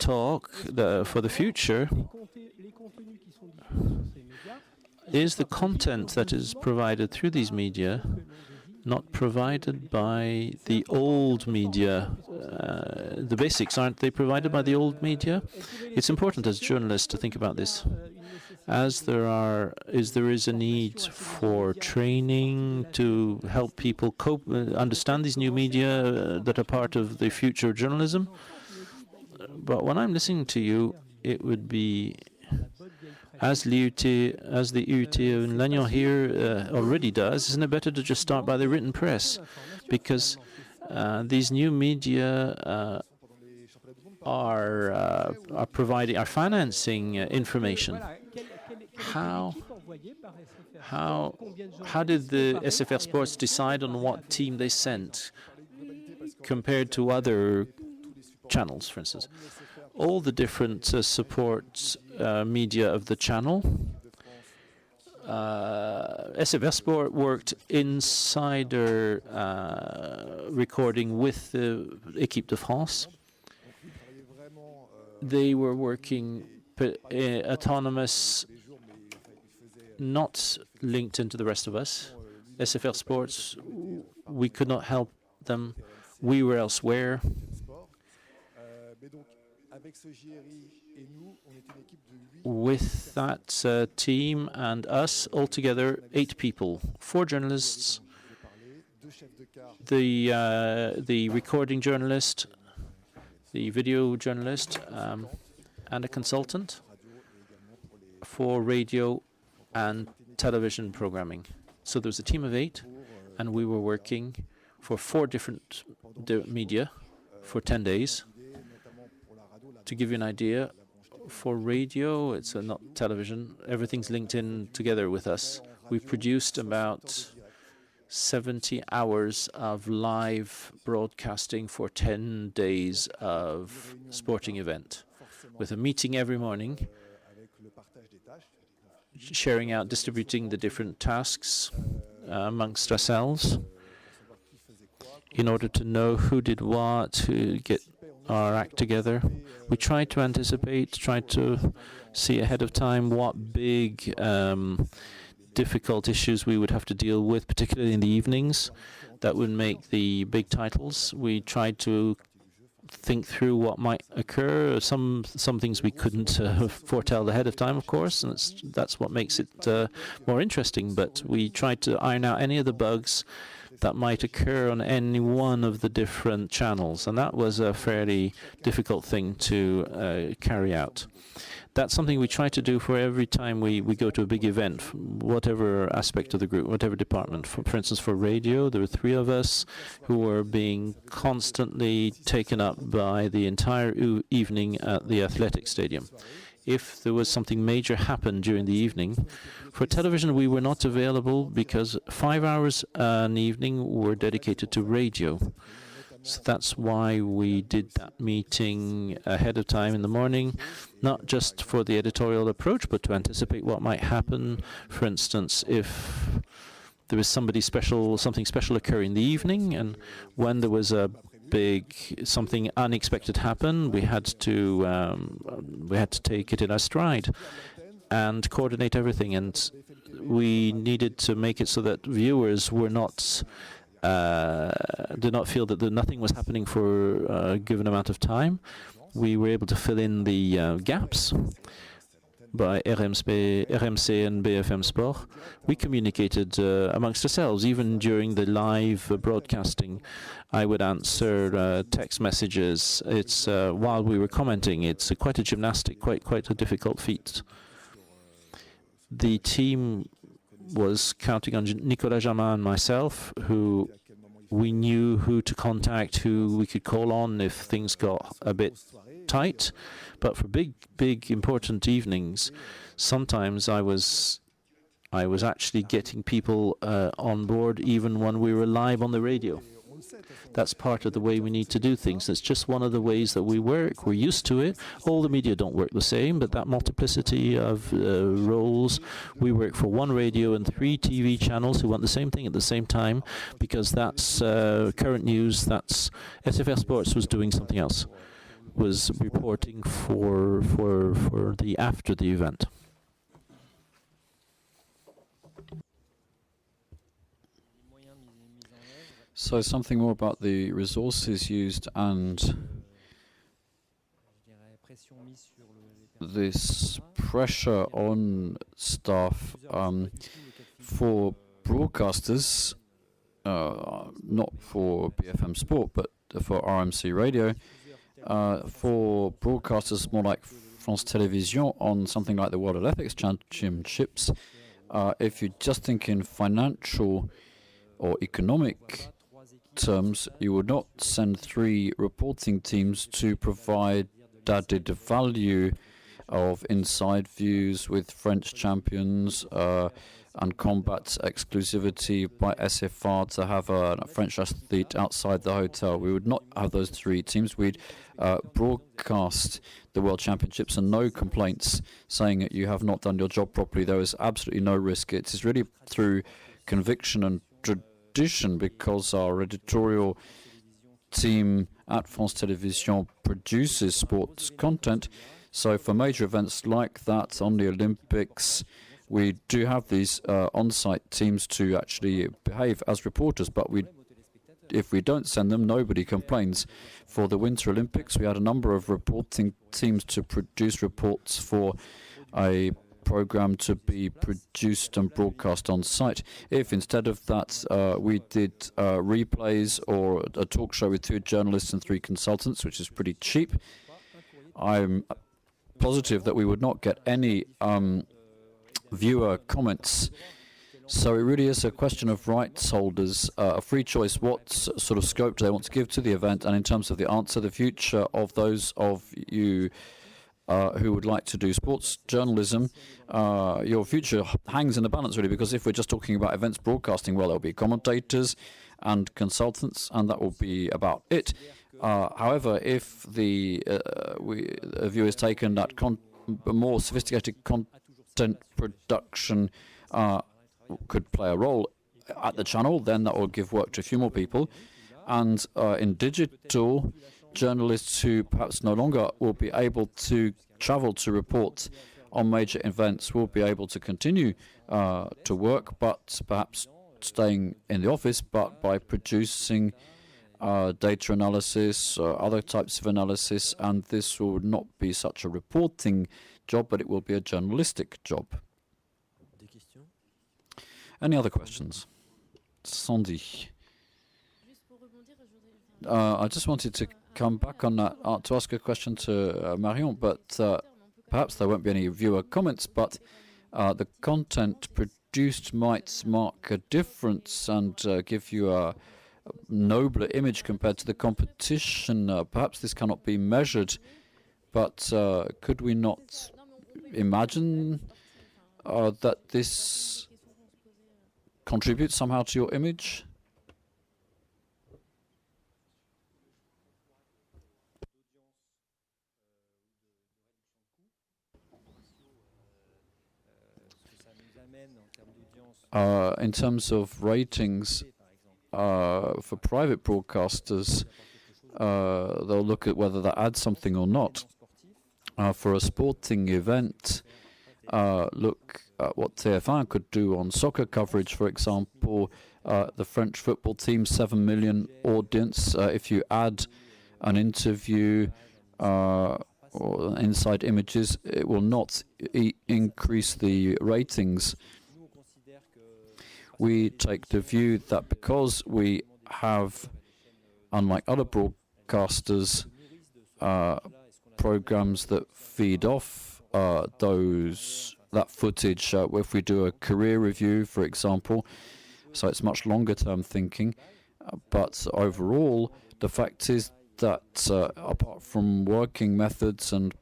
talk for the future, is the content that is provided through these media not provided by the old media? The basics, aren't they provided by the old media? It's important as journalists to think about this. As there is a need for training to help people cope, understand these new media that are part of the future of journalism. But when I'm listening to you, it would be, as the UT in Lannion here already does, isn't it better to just start by the written press? Because these new media are financing information. How did the SFR Sports decide on what team they sent compared to other channels, for instance? All the different support media of the channel. SFR Sport worked insider recording with the Équipe de France. They were working autonomous, not linked into the rest of us. SFR Sports, we could not help them. We were elsewhere. With that team and us, altogether 8 people, 4 journalists, the recording journalist, the video journalist, and a consultant for radio and television programming. So there was a team of 8, and we were working for 4 different media for 10 days. To give you an idea, for radio, it's not television, everything's linked in together with us. We produced about 70 hours of live broadcasting for 10 days of sporting event, with a meeting every morning, sharing out, distributing the different tasks amongst ourselves in order to know who did what, to get our act together. We tried to anticipate, tried to see ahead of time what big difficult issues we would have to deal with, particularly in the evenings, that would make the big titles. We tried to think through what might occur. Some things we couldn't foretell ahead of time, of course, and that's what makes it more interesting. But we tried to iron out any of the bugs that might occur on any one of the different channels, and that was a fairly difficult thing to carry out. That's something we try to do for every time we go to a big event, whatever aspect of the group, whatever department. For instance, for radio, there were 3 of us who were being constantly taken up by the entire evening at the athletic stadium. If there was something major happen during the evening, for television we were not available because 5 hours an evening were dedicated to radio. So that's why we did that meeting ahead of time in the morning, not just for the editorial approach, but to anticipate what might happen. For instance, if there was something special occur in the evening, and when there was something unexpected happen, we had to take it in our stride and coordinate everything. And we needed to make it so that viewers were not did not feel that nothing was happening for a given amount of time. We were able to fill in the gaps by RMC and BFM Sport. We communicated amongst ourselves, even during the live broadcasting. I would answer text messages. It's while we were commenting. It's quite a gymnastic, quite a difficult feat. The team was counting on Nicolas Jamin and myself, who we knew who to contact, who we could call on if things got a bit tight. But for big, important evenings, sometimes I was actually getting people on board even when we were live on the radio. That's part of the way we need to do things. That's just one of the ways that we work. We're used to it. All the media don't work the same, but that multiplicity of roles, we work for one radio and 3 TV channels who want the same thing at the same time, because that's current news. That's SFR Sports was doing something else, was reporting for the after the event. So something more about the resources used and this pressure on staff for broadcasters, not for BFM Sport, but for RMC Radio, for broadcasters more like France Télévisions on something like the World Athletics Championships. If you just think in financial or economic terms, you would not send 3 reporting teams to provide added value of inside views with French champions and combat exclusivity by SFR to have a French athlete outside the hotel. We would not have those 3 teams. We'd broadcast the World Championships and no complaints saying that you have not done your job properly. There is absolutely no risk. It is really through conviction and tradition, because our editorial team at France Télévisions produces sports content. So for major events like that, on the Olympics, we do have these on-site teams to actually behave as reporters, but if we don't send them, nobody complains. For the Winter Olympics, we had a number of reporting teams to produce reports for a program to be produced and broadcast on site. If instead of that we did replays or a talk show with 2 journalists and 3 consultants, which is pretty cheap, I'm positive that we would not get any viewer comments. So it really is a question of rights holders, a free choice. What sort of scope do they want to give to the event? And in terms of the answer, the future of those of you who would like to do sports journalism, your future hangs in the balance, really, because if we're just talking about events broadcasting, well, there'll be commentators and consultants, and that will be about it. However, if the view is taken that more sophisticated content production could play a role at the channel, then that will give work to a few more people. And in digital, journalists who perhaps no longer will be able to travel to report on major events will be able to continue to work, but perhaps staying in the office, but by producing data analysis or other types of analysis, and this will not be such a reporting job, but it will be a journalistic job. Any other questions? Sandy. I just wanted to come back on that to ask a question to Marion, but perhaps there won't be any viewer comments, but the content produced might mark a difference and give you a nobler image compared to the competition. Perhaps this cannot be measured, but could we not imagine that this contributes somehow to your image? In terms of ratings for private broadcasters, they'll look at whether that adds something or not. For a sporting event, look at what TF1 could do on soccer coverage, for example. The French football team, 7 million audience. If you add an interview or inside images, it will not increase the ratings. We take the view that because we have, unlike other broadcasters, programs that feed off that footage, if we do a career review, for example, so it's much longer term thinking. But overall, the fact is that apart from working methods and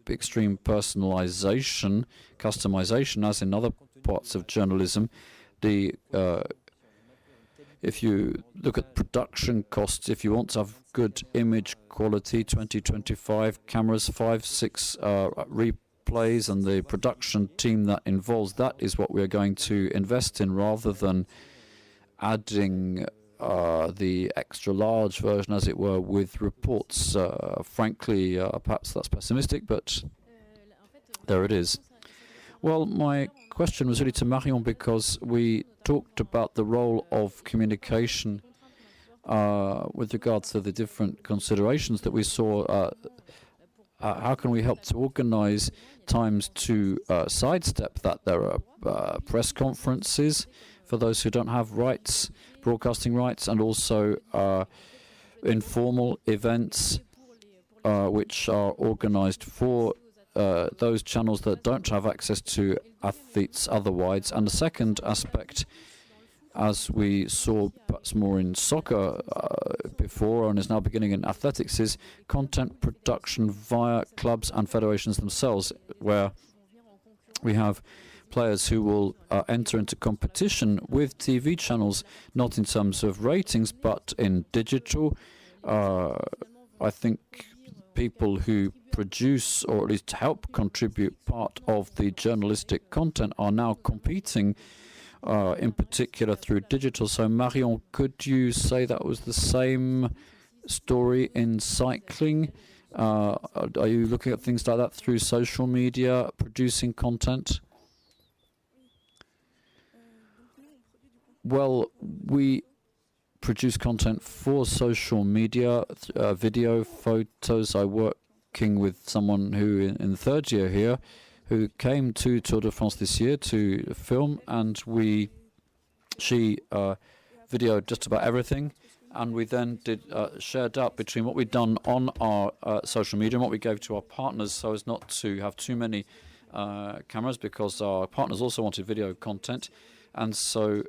extreme personalization, customization, as in other parts of journalism, if you look at production costs, if you want to have good image quality, 20-25 cameras, 5-6 replays, and the production team that involves, that is what we're going to invest in, rather than adding the extra large version, as it were, with reports. Frankly, perhaps that's pessimistic, but there it is. Well, my question was really to Marion, because we talked about the role of communication with regard to the different considerations that we saw. How can we help to organize times to sidestep that? There are press conferences for those who don't have rights, broadcasting rights, and also informal events which are organized for those channels that don't have access to athletes otherwise. And the second aspect, as we saw perhaps more in soccer before and is now beginning in athletics, is content production via clubs and federations themselves, where we have players who will enter into competition with TV channels, not in terms of ratings, but in digital. I think people who produce, or at least help contribute part of the journalistic content, are now competing in particular through digital. So Marion, could you say that was the same story in cycling? Are you looking at things like that through social media, producing content? Well, we produce content for social media, video, photos. I'm working with someone who, in the third year here, who came to Tour de France this year to film, and she videoed just about everything, and we then did shared up between what we'd done on our social media and what we gave to our partners, so as not to have too many cameras, because our partners also wanted video content. And so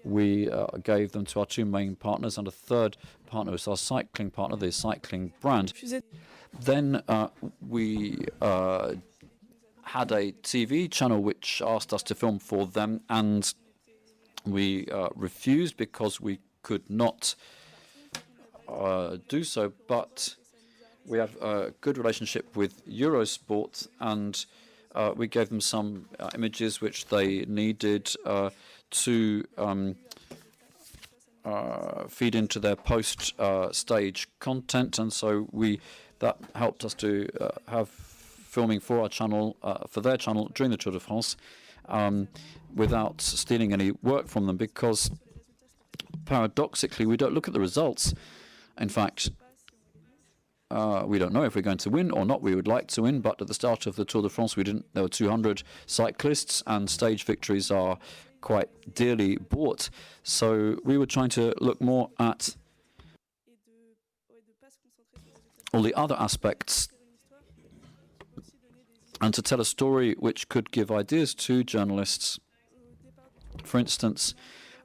we gave them to our two main partners, and a third partner was our cycling partner, the cycling brand. Then we had a TV channel which asked us to film for them, and we refused because we could not do so. But we have a good relationship with Eurosport, and we gave them some images which they needed to feed into their post-stage content, and so that helped us to have filming for our channel, for their channel during the Tour de France, without stealing any work from them, because paradoxically we don't look at the results. In fact, we don't know if we're going to win or not. We would like to win, but at the start of the Tour de France, there were 200 cyclists, and stage victories are quite dearly bought. So we were trying to look more at all the other aspects, and to tell a story which could give ideas to journalists. For instance,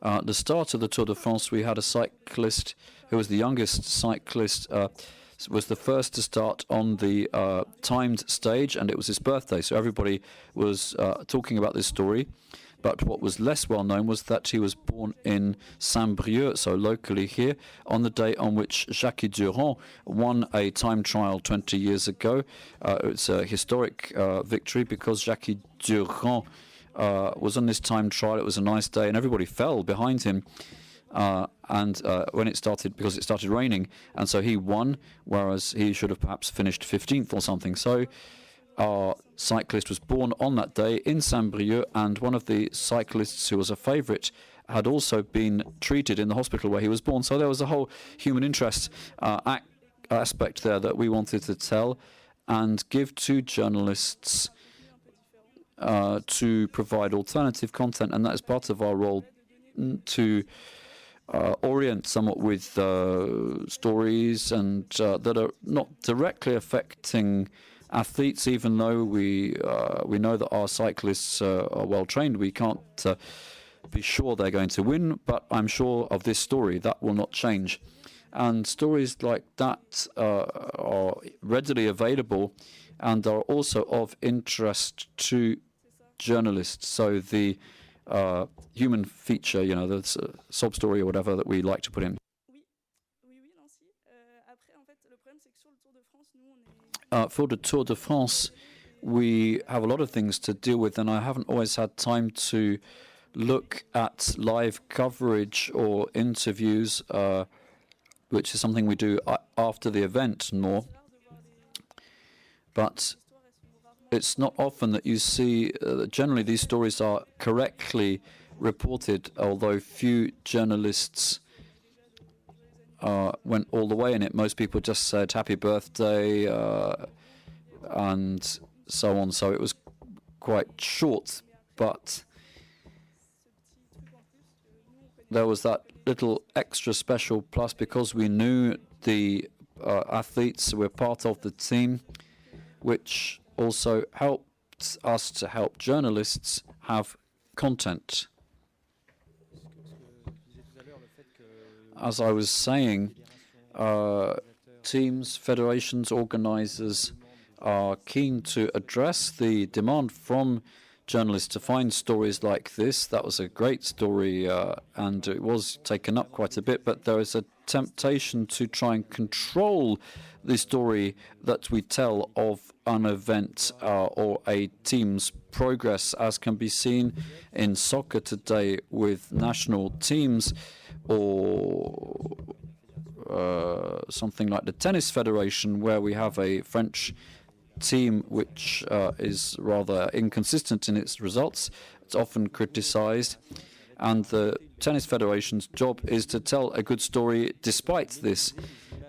at the start of the Tour de France, we had a cyclist who was the youngest cyclist, was the first to start on the timed stage, and it was his birthday, so everybody was talking about this story. But what was less well known was that he was born in Saint-Brieuc, so locally here, on the day on which Jacques Durand won a time trial 20 years ago. It's a historic victory, because Jacques Durand was on this time trial. It was a nice day, and everybody fell behind him. When it started, because it started raining, and so he won, whereas he should have perhaps finished 15th or something. So our cyclist was born on that day in Saint-Brieuc, and one of the cyclists who was a favourite had also been treated in the hospital where he was born. So there was a whole human interest aspect there that we wanted to tell and give to journalists to provide alternative content, and that is part of our role to orient somewhat with stories and that are not directly affecting athletes, even though we know that our cyclists are well trained. We can't be sure they're going to win, but I'm sure of this story that will not change. And stories like that are readily available and are also of interest to journalists. So the human feature, the sob story or whatever that we like to put in. For the Tour de France, we have a lot of things to deal with, and I haven't always had time to look at live coverage or interviews, which is something we do after the event more. But it's not often that you see, generally these stories are correctly reported, although few journalists went all the way in it. Most people just said happy birthday and so on. So it was quite short, but there was that little extra special plus because we knew the athletes were part of the team, which also helped us to help journalists have content. As I was saying, teams, federations, organizers are keen to address the demand from journalists to find stories like this. That was a great story, and it was taken up quite a bit, but there is a temptation to try and control the story that we tell of an event or a team's progress, as can be seen in soccer today with national teams, or something like the Tennis Federation, where we have a French team which is rather inconsistent in its results. It's often criticized, and the Tennis Federation's job is to tell a good story despite this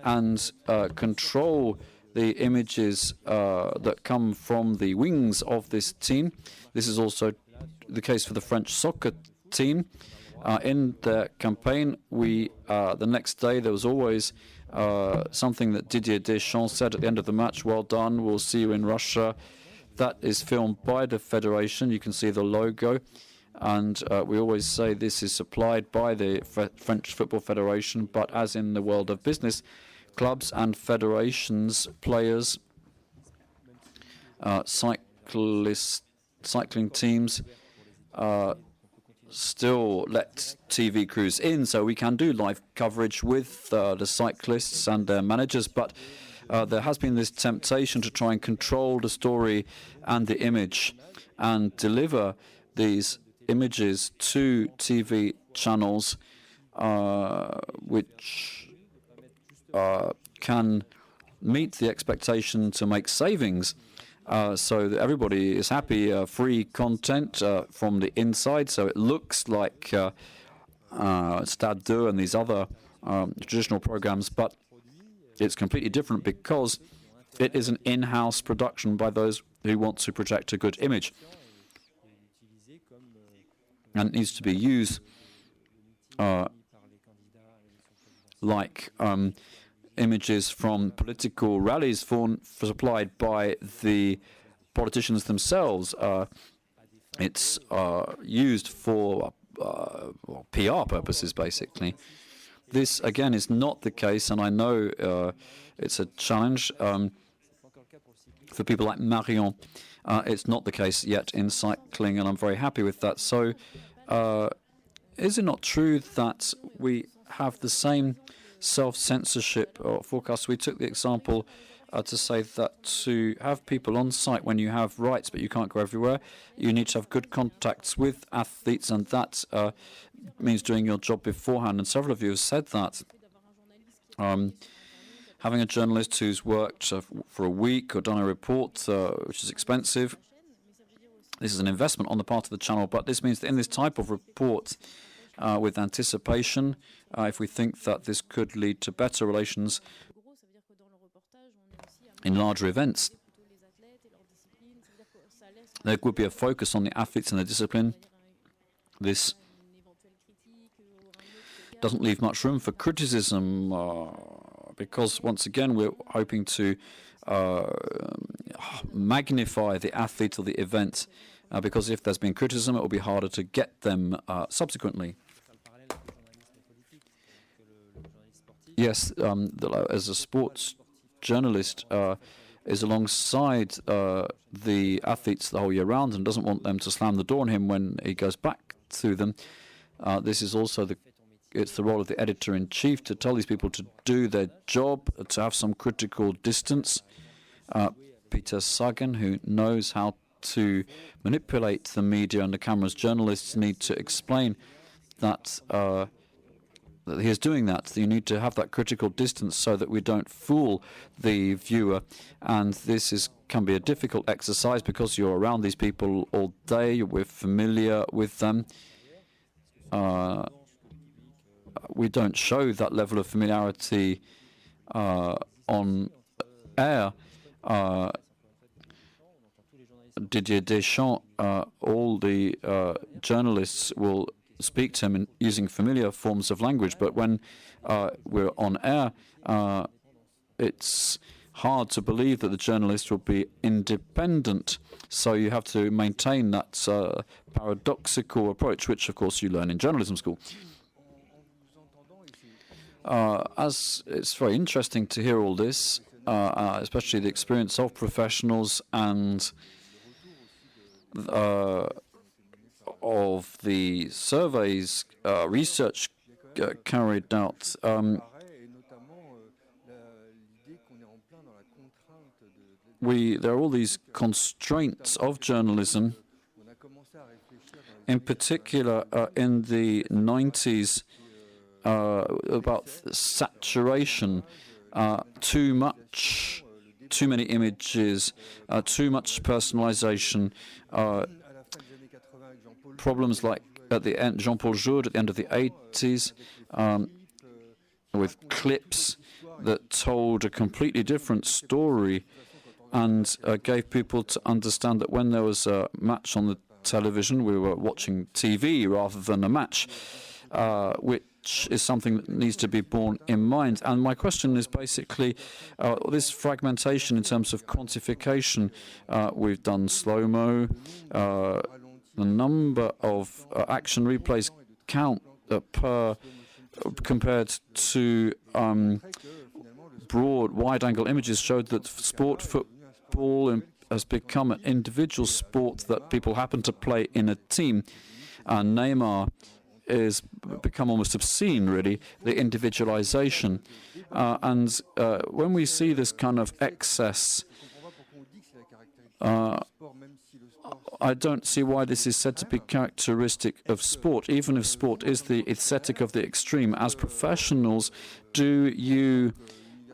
and control the images that come from the wings of this team. This is also the case for the French soccer team. In their campaign, the next day there was always something that Didier Deschamps said at the end of the match: "Well done, we'll see you in Russia." That is filmed by the federation. You can see the logo, and we always say this is supplied by the French Football Federation. But as in the world of business, clubs and federations, players, cycling teams still let TV crews in, so we can do live coverage with the cyclists and their managers, but there has been this temptation to try and control the story and the image and deliver these images to TV channels which can meet the expectation to make savings. So that everybody is happy, free content from the inside, so it looks like Stade 2 and these other traditional programs, but it's completely different because it is an in-house production by those who want to project a good image. And it needs to be used like images from political rallies supplied by the politicians themselves. It's used for PR purposes, basically. This, again, is not the case, and I know it's a challenge for people like Marion. It's not the case yet in cycling, and I'm very happy with that. So is it not true that we have the same self-censorship or forecast? We took the example to say that to have people on site when you have rights but you can't go everywhere, you need to have good contacts with athletes, and that means doing your job beforehand. And several of you have said that. Having a journalist who's worked for a week or done a report, which is expensive, this is an investment on the part of the channel, but this means that in this type of report, with anticipation, if we think that this could lead to better relations in larger events, there would be a focus on the athletes and their discipline. This doesn't leave much room for criticism, because once again we're hoping to magnify the athlete or the event, because if there's been criticism, it will be harder to get them subsequently. Yes, as a sports journalist is alongside the athletes the whole year round and doesn't want them to slam the door on him when he goes back to them. This is also it's the role of the editor-in-chief to tell these people to do their job, to have some critical distance. Peter Sagan, who knows how to manipulate the media and the cameras, journalists need to explain that that he is doing that. You need to have that critical distance so that we don't fool the viewer. And this can be a difficult exercise because you're around these people all day, we're familiar with them. We don't show that level of familiarity on air. Didier Deschamps, all the journalists will speak to him using familiar forms of language, but when we're on air, it's hard to believe that the journalist will be independent. So you have to maintain that paradoxical approach, which of course you learn in journalism school. As it's very interesting to hear all this, especially the experience of professionals and of the surveys, research carried out. There are all these constraints of journalism. In particular, in the 90s, about saturation, too many images, too much personalization, problems like at the end, Jean-Paul Jourde at the end of the 80s, with clips that told a completely different story and gave people to understand that when there was a match on the television, we were watching TV rather than a match, which is something that needs to be borne in mind. And my question is basically this fragmentation in terms of quantification. We've done slow-mo. The number of action replays count compared to broad, wide-angle images showed that football has become an individual sport that people happen to play in a team. Neymar is become almost obscene, really, the individualization. And when we see this kind of excess, I don't see why this is said to be characteristic of sport, even if sport is the aesthetic of the extreme. As professionals, do you,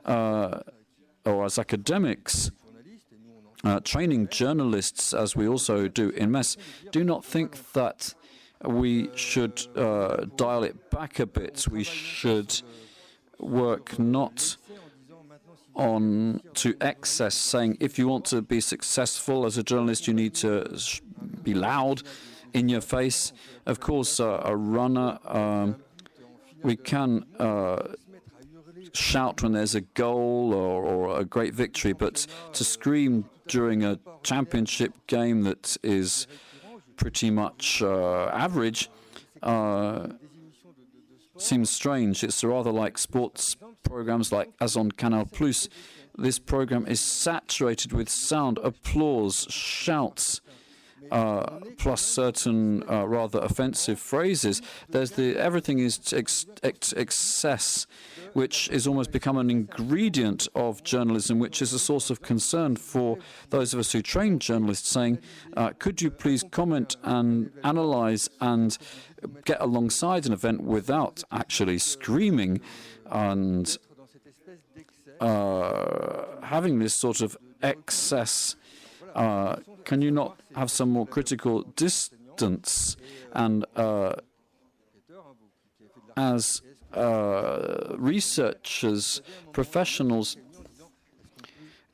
or as academics, training journalists, as we also do in MES, do not think that we should dial it back a bit? We should work not on to excess, saying if you want to be successful as a journalist, you need to be loud in your face. Of course, a runner, we can shout when there's a goal or a great victory, but to scream during a championship game that is pretty much average seems strange. It's rather like sports programs like as on Canal Plus. This program is saturated with sound, applause, shouts, plus certain rather offensive phrases. There's everything is excess, which is almost become an ingredient of journalism, which is a source of concern for those of us who train journalists, saying, could you please comment and analyze and get alongside an event without actually screaming and having this sort of excess. Can you not have some more critical distance? And as researchers, professionals,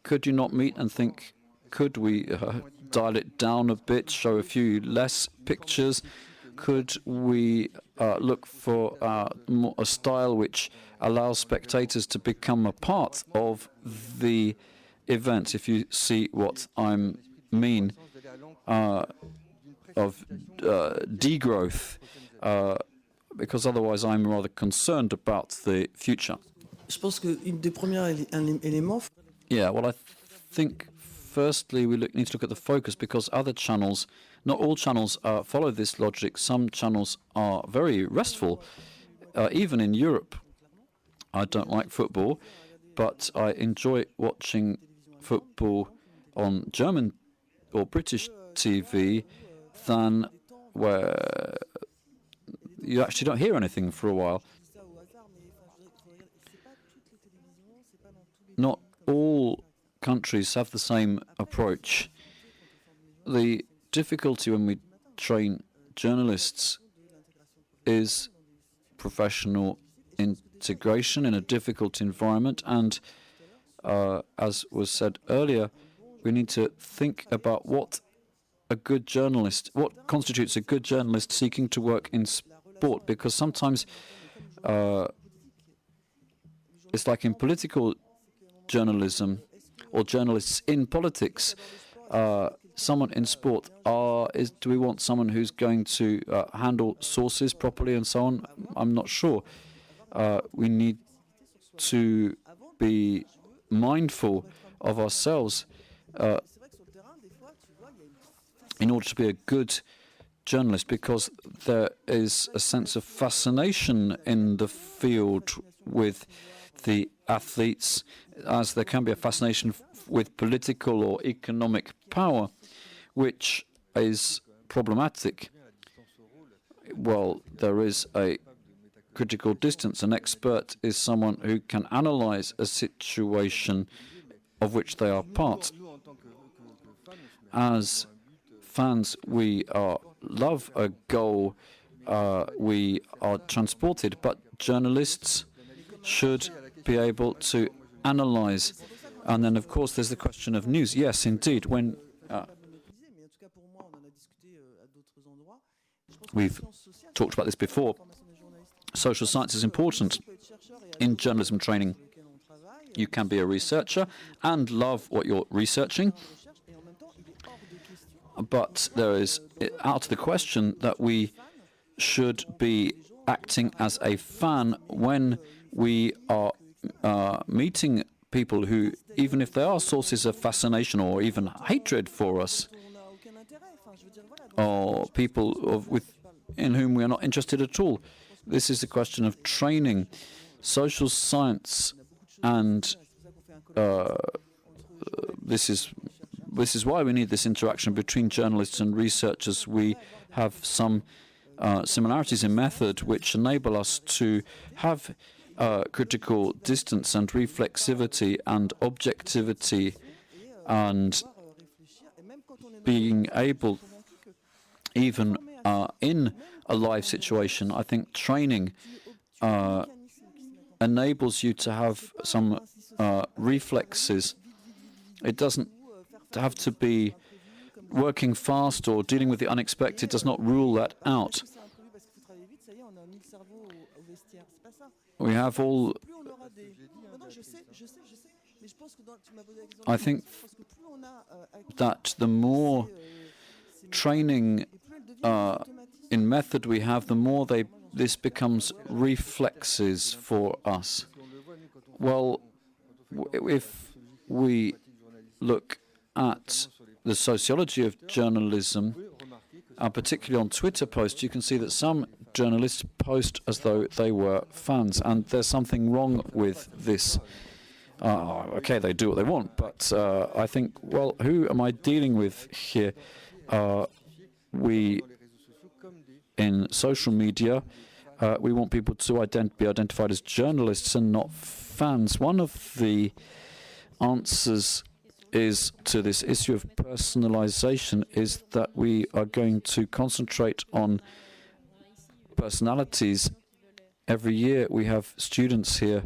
could you not meet and think, could we dial it down a bit, show a few less pictures? Could we look for a style which allows spectators to become a part of the event, if you see what I mean, of degrowth, because otherwise I'm rather concerned about the future. Yeah, well, I think firstly we need to look at the focus, because other channels, not all channels follow this logic. Some channels are very restful, even in Europe. I don't like football, but I enjoy watching football on German or British TV than where you actually don't hear anything for a while. Not all countries have the same approach. The difficulty when we train journalists is professional integration in a difficult environment, and as was said earlier, we need to think about what constitutes a good journalist seeking to work in sport, because sometimes it's like in political journalism or journalists in politics. Someone in sport, do we want someone who's going to handle sources properly and so on? I'm not sure. We need to be mindful of ourselves in order to be a good journalist, because there is a sense of fascination in the field with the athletes, as there can be a fascination with political or economic power, which is problematic. Well, there is a critical distance. An expert is someone who can analyze a situation of which they are part. As fans, we love a goal, we are transported, but journalists should be able to analyze. And then, of course, there's the question of news. Yes, indeed, when we've talked about this before, social science is important in journalism training. You can be a researcher and love what you're researching, but there is out of the question that we should be acting as a fan when we are meeting people who, even if they are sources of fascination or even hatred for us, or people in whom we are not interested at all. This is a question of training. Social science, and this is why we need this interaction between journalists and researchers. We have some similarities in method which enable us to have critical distance and reflexivity and objectivity, and being able, even in a live situation, I think training enables you to have some reflexes. It doesn't have to be working fast or dealing with the unexpected, does not rule that out. We have all... I think that the more training in method we have, the more this becomes reflexes for us. Well, if we look at the sociology of journalism, and particularly on Twitter posts, you can see that some journalists post as though they were fans, and there's something wrong with this. Okay, they do what they want, but I think, well, who am I dealing with here? We, in social media, we want people to be identified as journalists and not fans. One of the answers is to this issue of personalization is that we are going to concentrate on personalities. Every year we have students here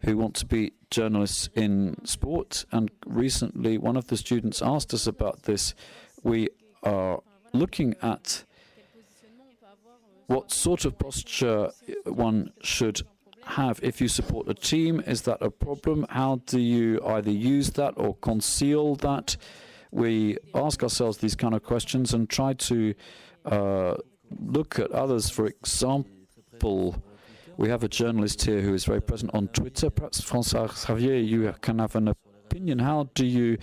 who want to be journalists in sport, and recently one of the students asked us about this. We are looking at what sort of posture one should have if you support a team. Is that a problem? How do you either use that or conceal that? We ask ourselves these kind of questions and try to look at others. For example, we have a journalist here who is very present on Twitter. Perhaps, François Xavier, you can have an opinion. How do you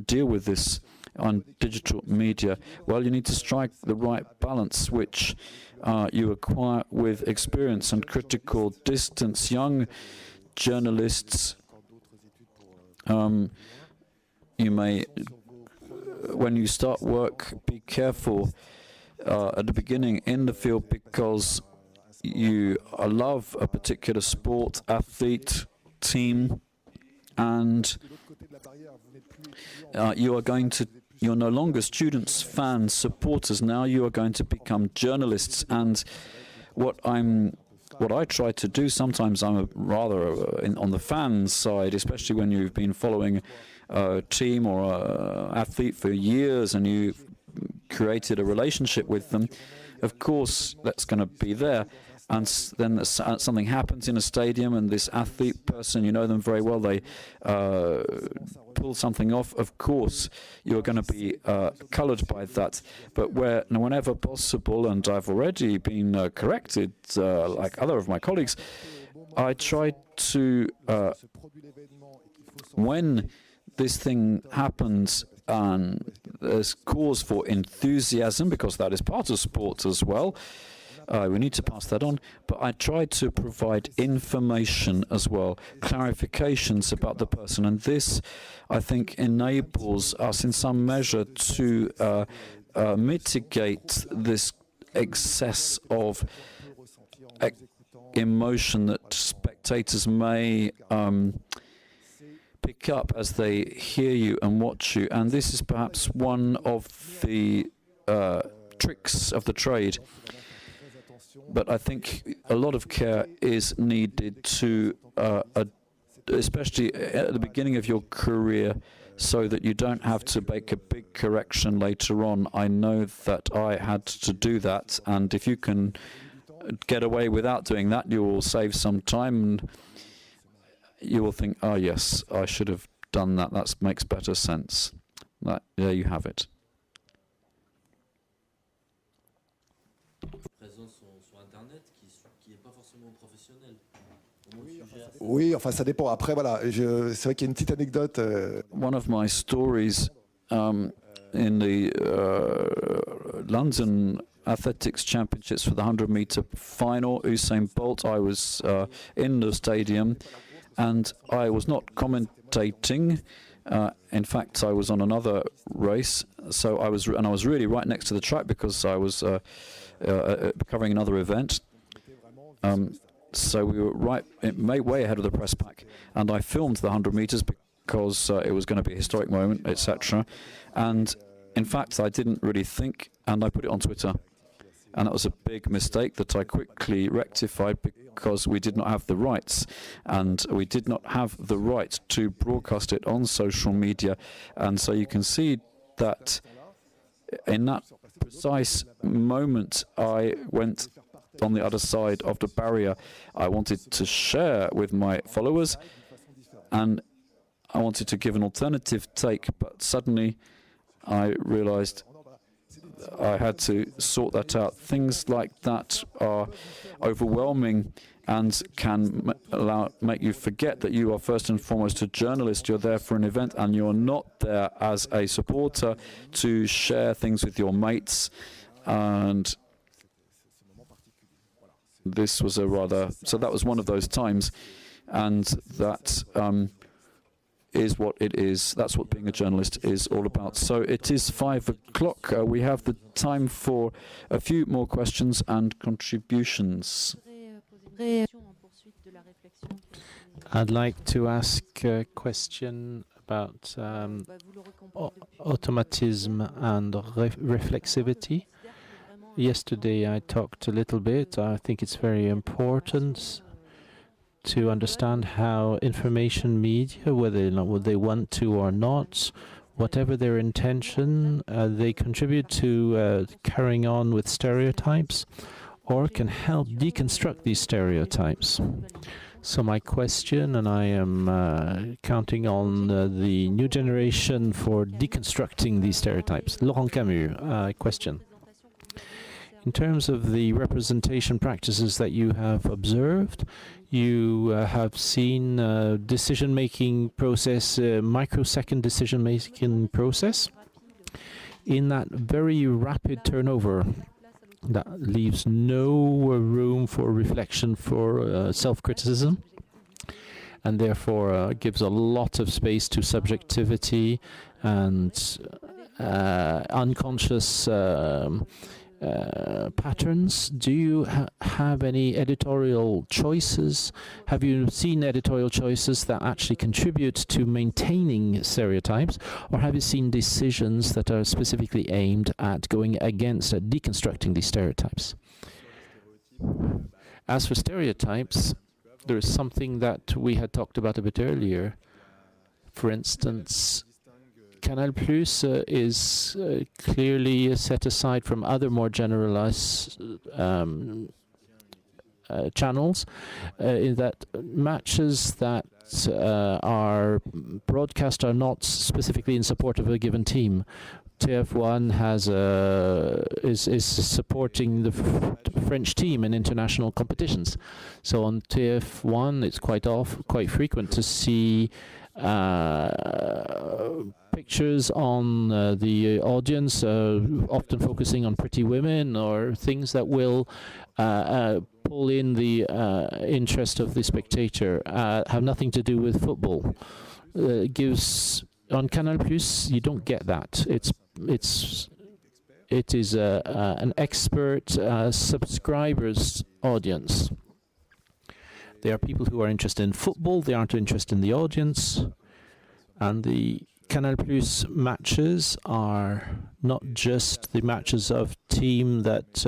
deal with this on digital media? Well, you need to strike the right balance, which you acquire with experience and critical distance. Young journalists, you may, when you start work, be careful at the beginning in the field, because you love a particular sport, athlete, team, and you're no longer students, fans, supporters. Now you are going to become journalists. And what I try to do, sometimes I'm rather on the fans side, especially when you've been following a team or an athlete for years and you've created a relationship with them. Of course, that's going to be there. And then something happens in a stadium, and this athlete person, you know them very well, they pull something off. Of course, you're going to be colored by that. But whenever possible, and I've already been corrected, like other of my colleagues, I try to, when this thing happens, and there's cause for enthusiasm, because that is part of sport as well, we need to pass that on, but I try to provide information as well, clarifications about the person, and this, I think, enables us in some measure to mitigate this excess of emotion that spectators may pick up as they hear you and watch you, and this is perhaps one of the tricks of the trade. But I think a lot of care is needed to, especially at the beginning of your career, so that you don't have to make a big correction later on. I know that I had to do that, and if you can get away without doing that, you will save some time, and you will think, oh yes, I should have done that. That makes better sense. There you have it. Oui, enfin ça dépend. Après voilà, c'est vrai qu'il y a une petite anecdote. One of my stories in the London Athletics Championships for the 100-meter final, Usain Bolt, I was in the stadium and I was not commentating. In fact, I was on another race, so I was really right next to the track because I was covering another event. So we were way ahead of the press pack, and I filmed the 100 meters because it was going to be a historic moment, etc. And in fact, I didn't really think, and I put it on Twitter. And that was a big mistake that I quickly rectified because we did not have the rights, and we did not have the right to broadcast it on social media. And so you can see that in that precise moment, I went on the other side of the barrier. I wanted to share with my followers, and I wanted to give an alternative take, but suddenly I realized I had to sort that out. Things like that are overwhelming and can make you forget that you are first and foremost a journalist. You're there for an event, and you're not there as a supporter to share things with your mates. And this was so that was one of those times, and that is what it is. That's what being a journalist is all about. So it is 5 o'clock. We have the time for a few more questions and contributions. I'd like to ask a question about automatism and reflexivity. Yesterday I talked a little bit. I think it's very important to understand how information media, whether they want to or not, whatever their intention, they contribute to carrying on with stereotypes or can help deconstruct these stereotypes. So my question, and I am counting on the new generation for deconstructing these stereotypes. Laurent Camus, question. In terms of the representation practices that you have observed, you have seen decision-making process, microsecond decision-making process. In that very rapid turnover, that leaves no room for reflection, for self-criticism, and therefore gives a lot of space to subjectivity and unconscious patterns. Do you have any editorial choices? Have you seen editorial choices that actually contribute to maintaining stereotypes, or have you seen decisions that are specifically aimed at going against, at deconstructing these stereotypes? As for stereotypes, there is something that we had talked about a bit earlier. For instance, Canal Plus is clearly set aside from other more generalized channels, in that matches that are broadcast are not specifically in support of a given team. TF1 is supporting the French team in international competitions. So on TF1, it's quite frequent to see pictures on the audience, often focusing on pretty women or things that will pull in the interest of the spectator, have nothing to do with football. On Canal Plus, you don't get that. It is an expert subscribers audience. They are people who are interested in football. They aren't interested in the audience. And the Canal Plus matches are not just the matches of team that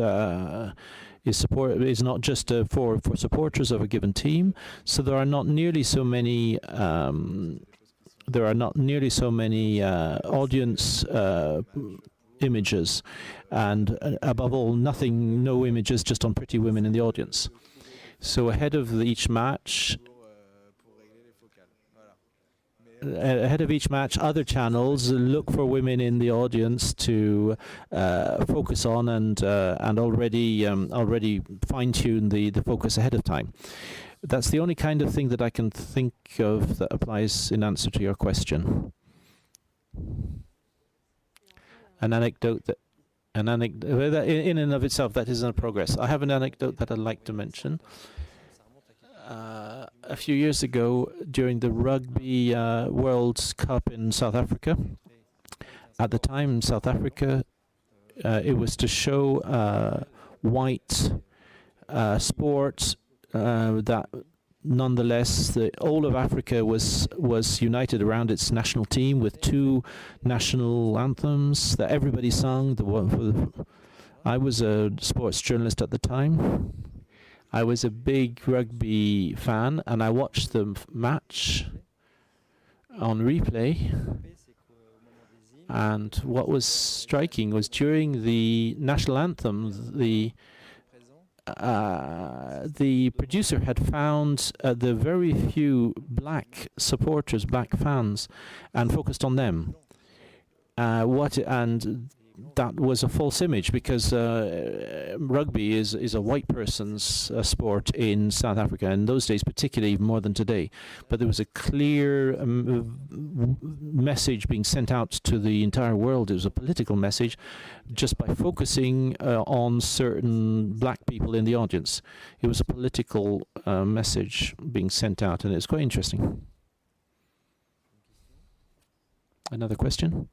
is not just for supporters of a given team. So there are not nearly so many audience images, and above all, no images just on pretty women in the audience. So ahead of each match, other channels look for women in the audience to focus on and already fine-tune the focus ahead of time. That's the only kind of thing that I can think of that applies in answer to your question. An anecdote in and of itself, that isn't a progress. I have an anecdote that I'd like to mention. A few years ago, during the Rugby World Cup in South Africa, at the time in South Africa, it was to show white sport that nonetheless all of Africa was united around its national team with two national anthems that everybody sung. I was a sports journalist at the time. I was a big rugby fan, and I watched the match on replay. And what was striking was during the national anthem, the producer had found the very few black supporters, black fans, and focused on them. And that was a false image, because rugby is a white person's sport in South Africa, in those days particularly, more than today. But there was a clear message being sent out to the entire world. It was a political message, just by focusing on certain black people in the audience. It was a political message being sent out, and it's quite interesting. Another question?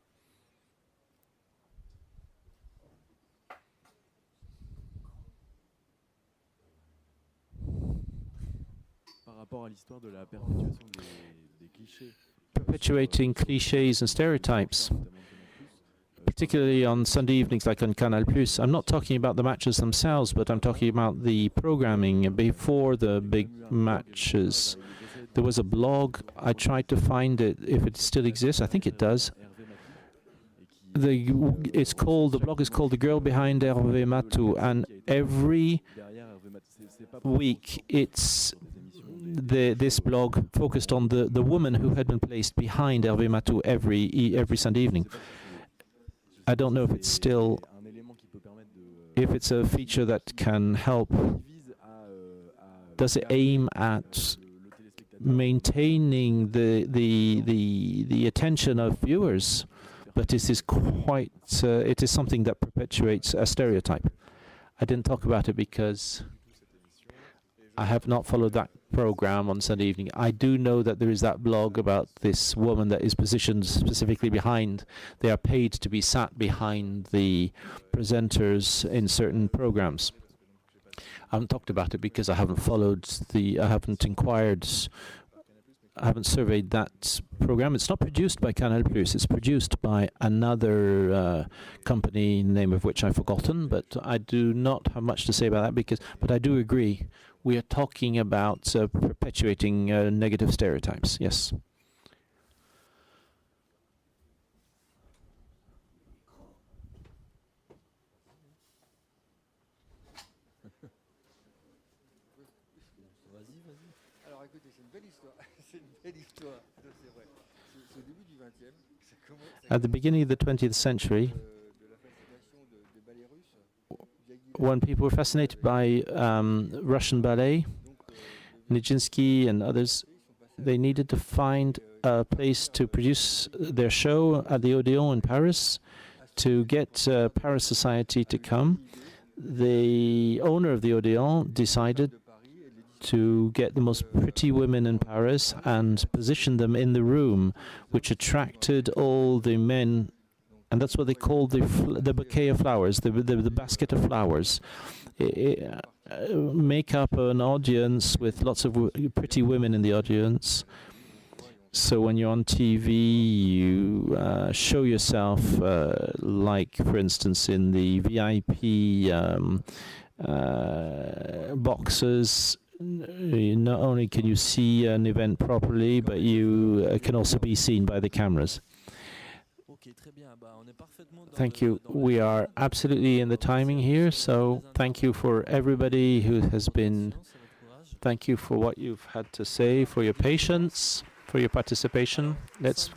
Perpetuating cliches and stereotypes, particularly on Sunday evenings like on Canal+. I'm not talking about the matches themselves, but I'm talking about the programming before the big matches. There was a blog. I tried to find it, if it still exists. I think it does. The blog is called The Girl Behind Hervé Matou, and every week this blog focused on the woman who had been placed behind Hervé Matou every Sunday evening. I don't know if it's still, if it's a feature that can help. Does it aim at maintaining the attention of viewers? But it is quite, it is something that perpetuates a stereotype. I didn't talk about it because I have not followed that program on Sunday evening. I do know that there is that blog about this woman that is positioned specifically behind. They are paid to be sat behind the presenters in certain programs. I haven't talked about it because I haven't I haven't surveyed that program. It's not produced by Canal+. It's produced by another company, name of which I've forgotten, but I do not have much to say about that but I do agree. We are talking about perpetuating negative stereotypes. Yes. At the beginning of the 20th century, when people were fascinated by Russian ballet, Nijinsky and others, they needed to find a place to produce their show at the Odeon in Paris, to get Paris Society to come. The owner of the Odeon decided to get the most pretty women in Paris and position them in the room, which attracted all the men, and that's what they called the bouquet of flowers, the basket of flowers. Make up an audience with lots of pretty women in the audience. So when you're on TV, you show yourself, like, for instance, in the VIP boxes. Not only can you see an event properly, but you can also be seen by the cameras. Thank you. We are absolutely in the timing here, so thank you for everybody who has been. Thank you for what you've had to say, for your patience, for your participation. Let's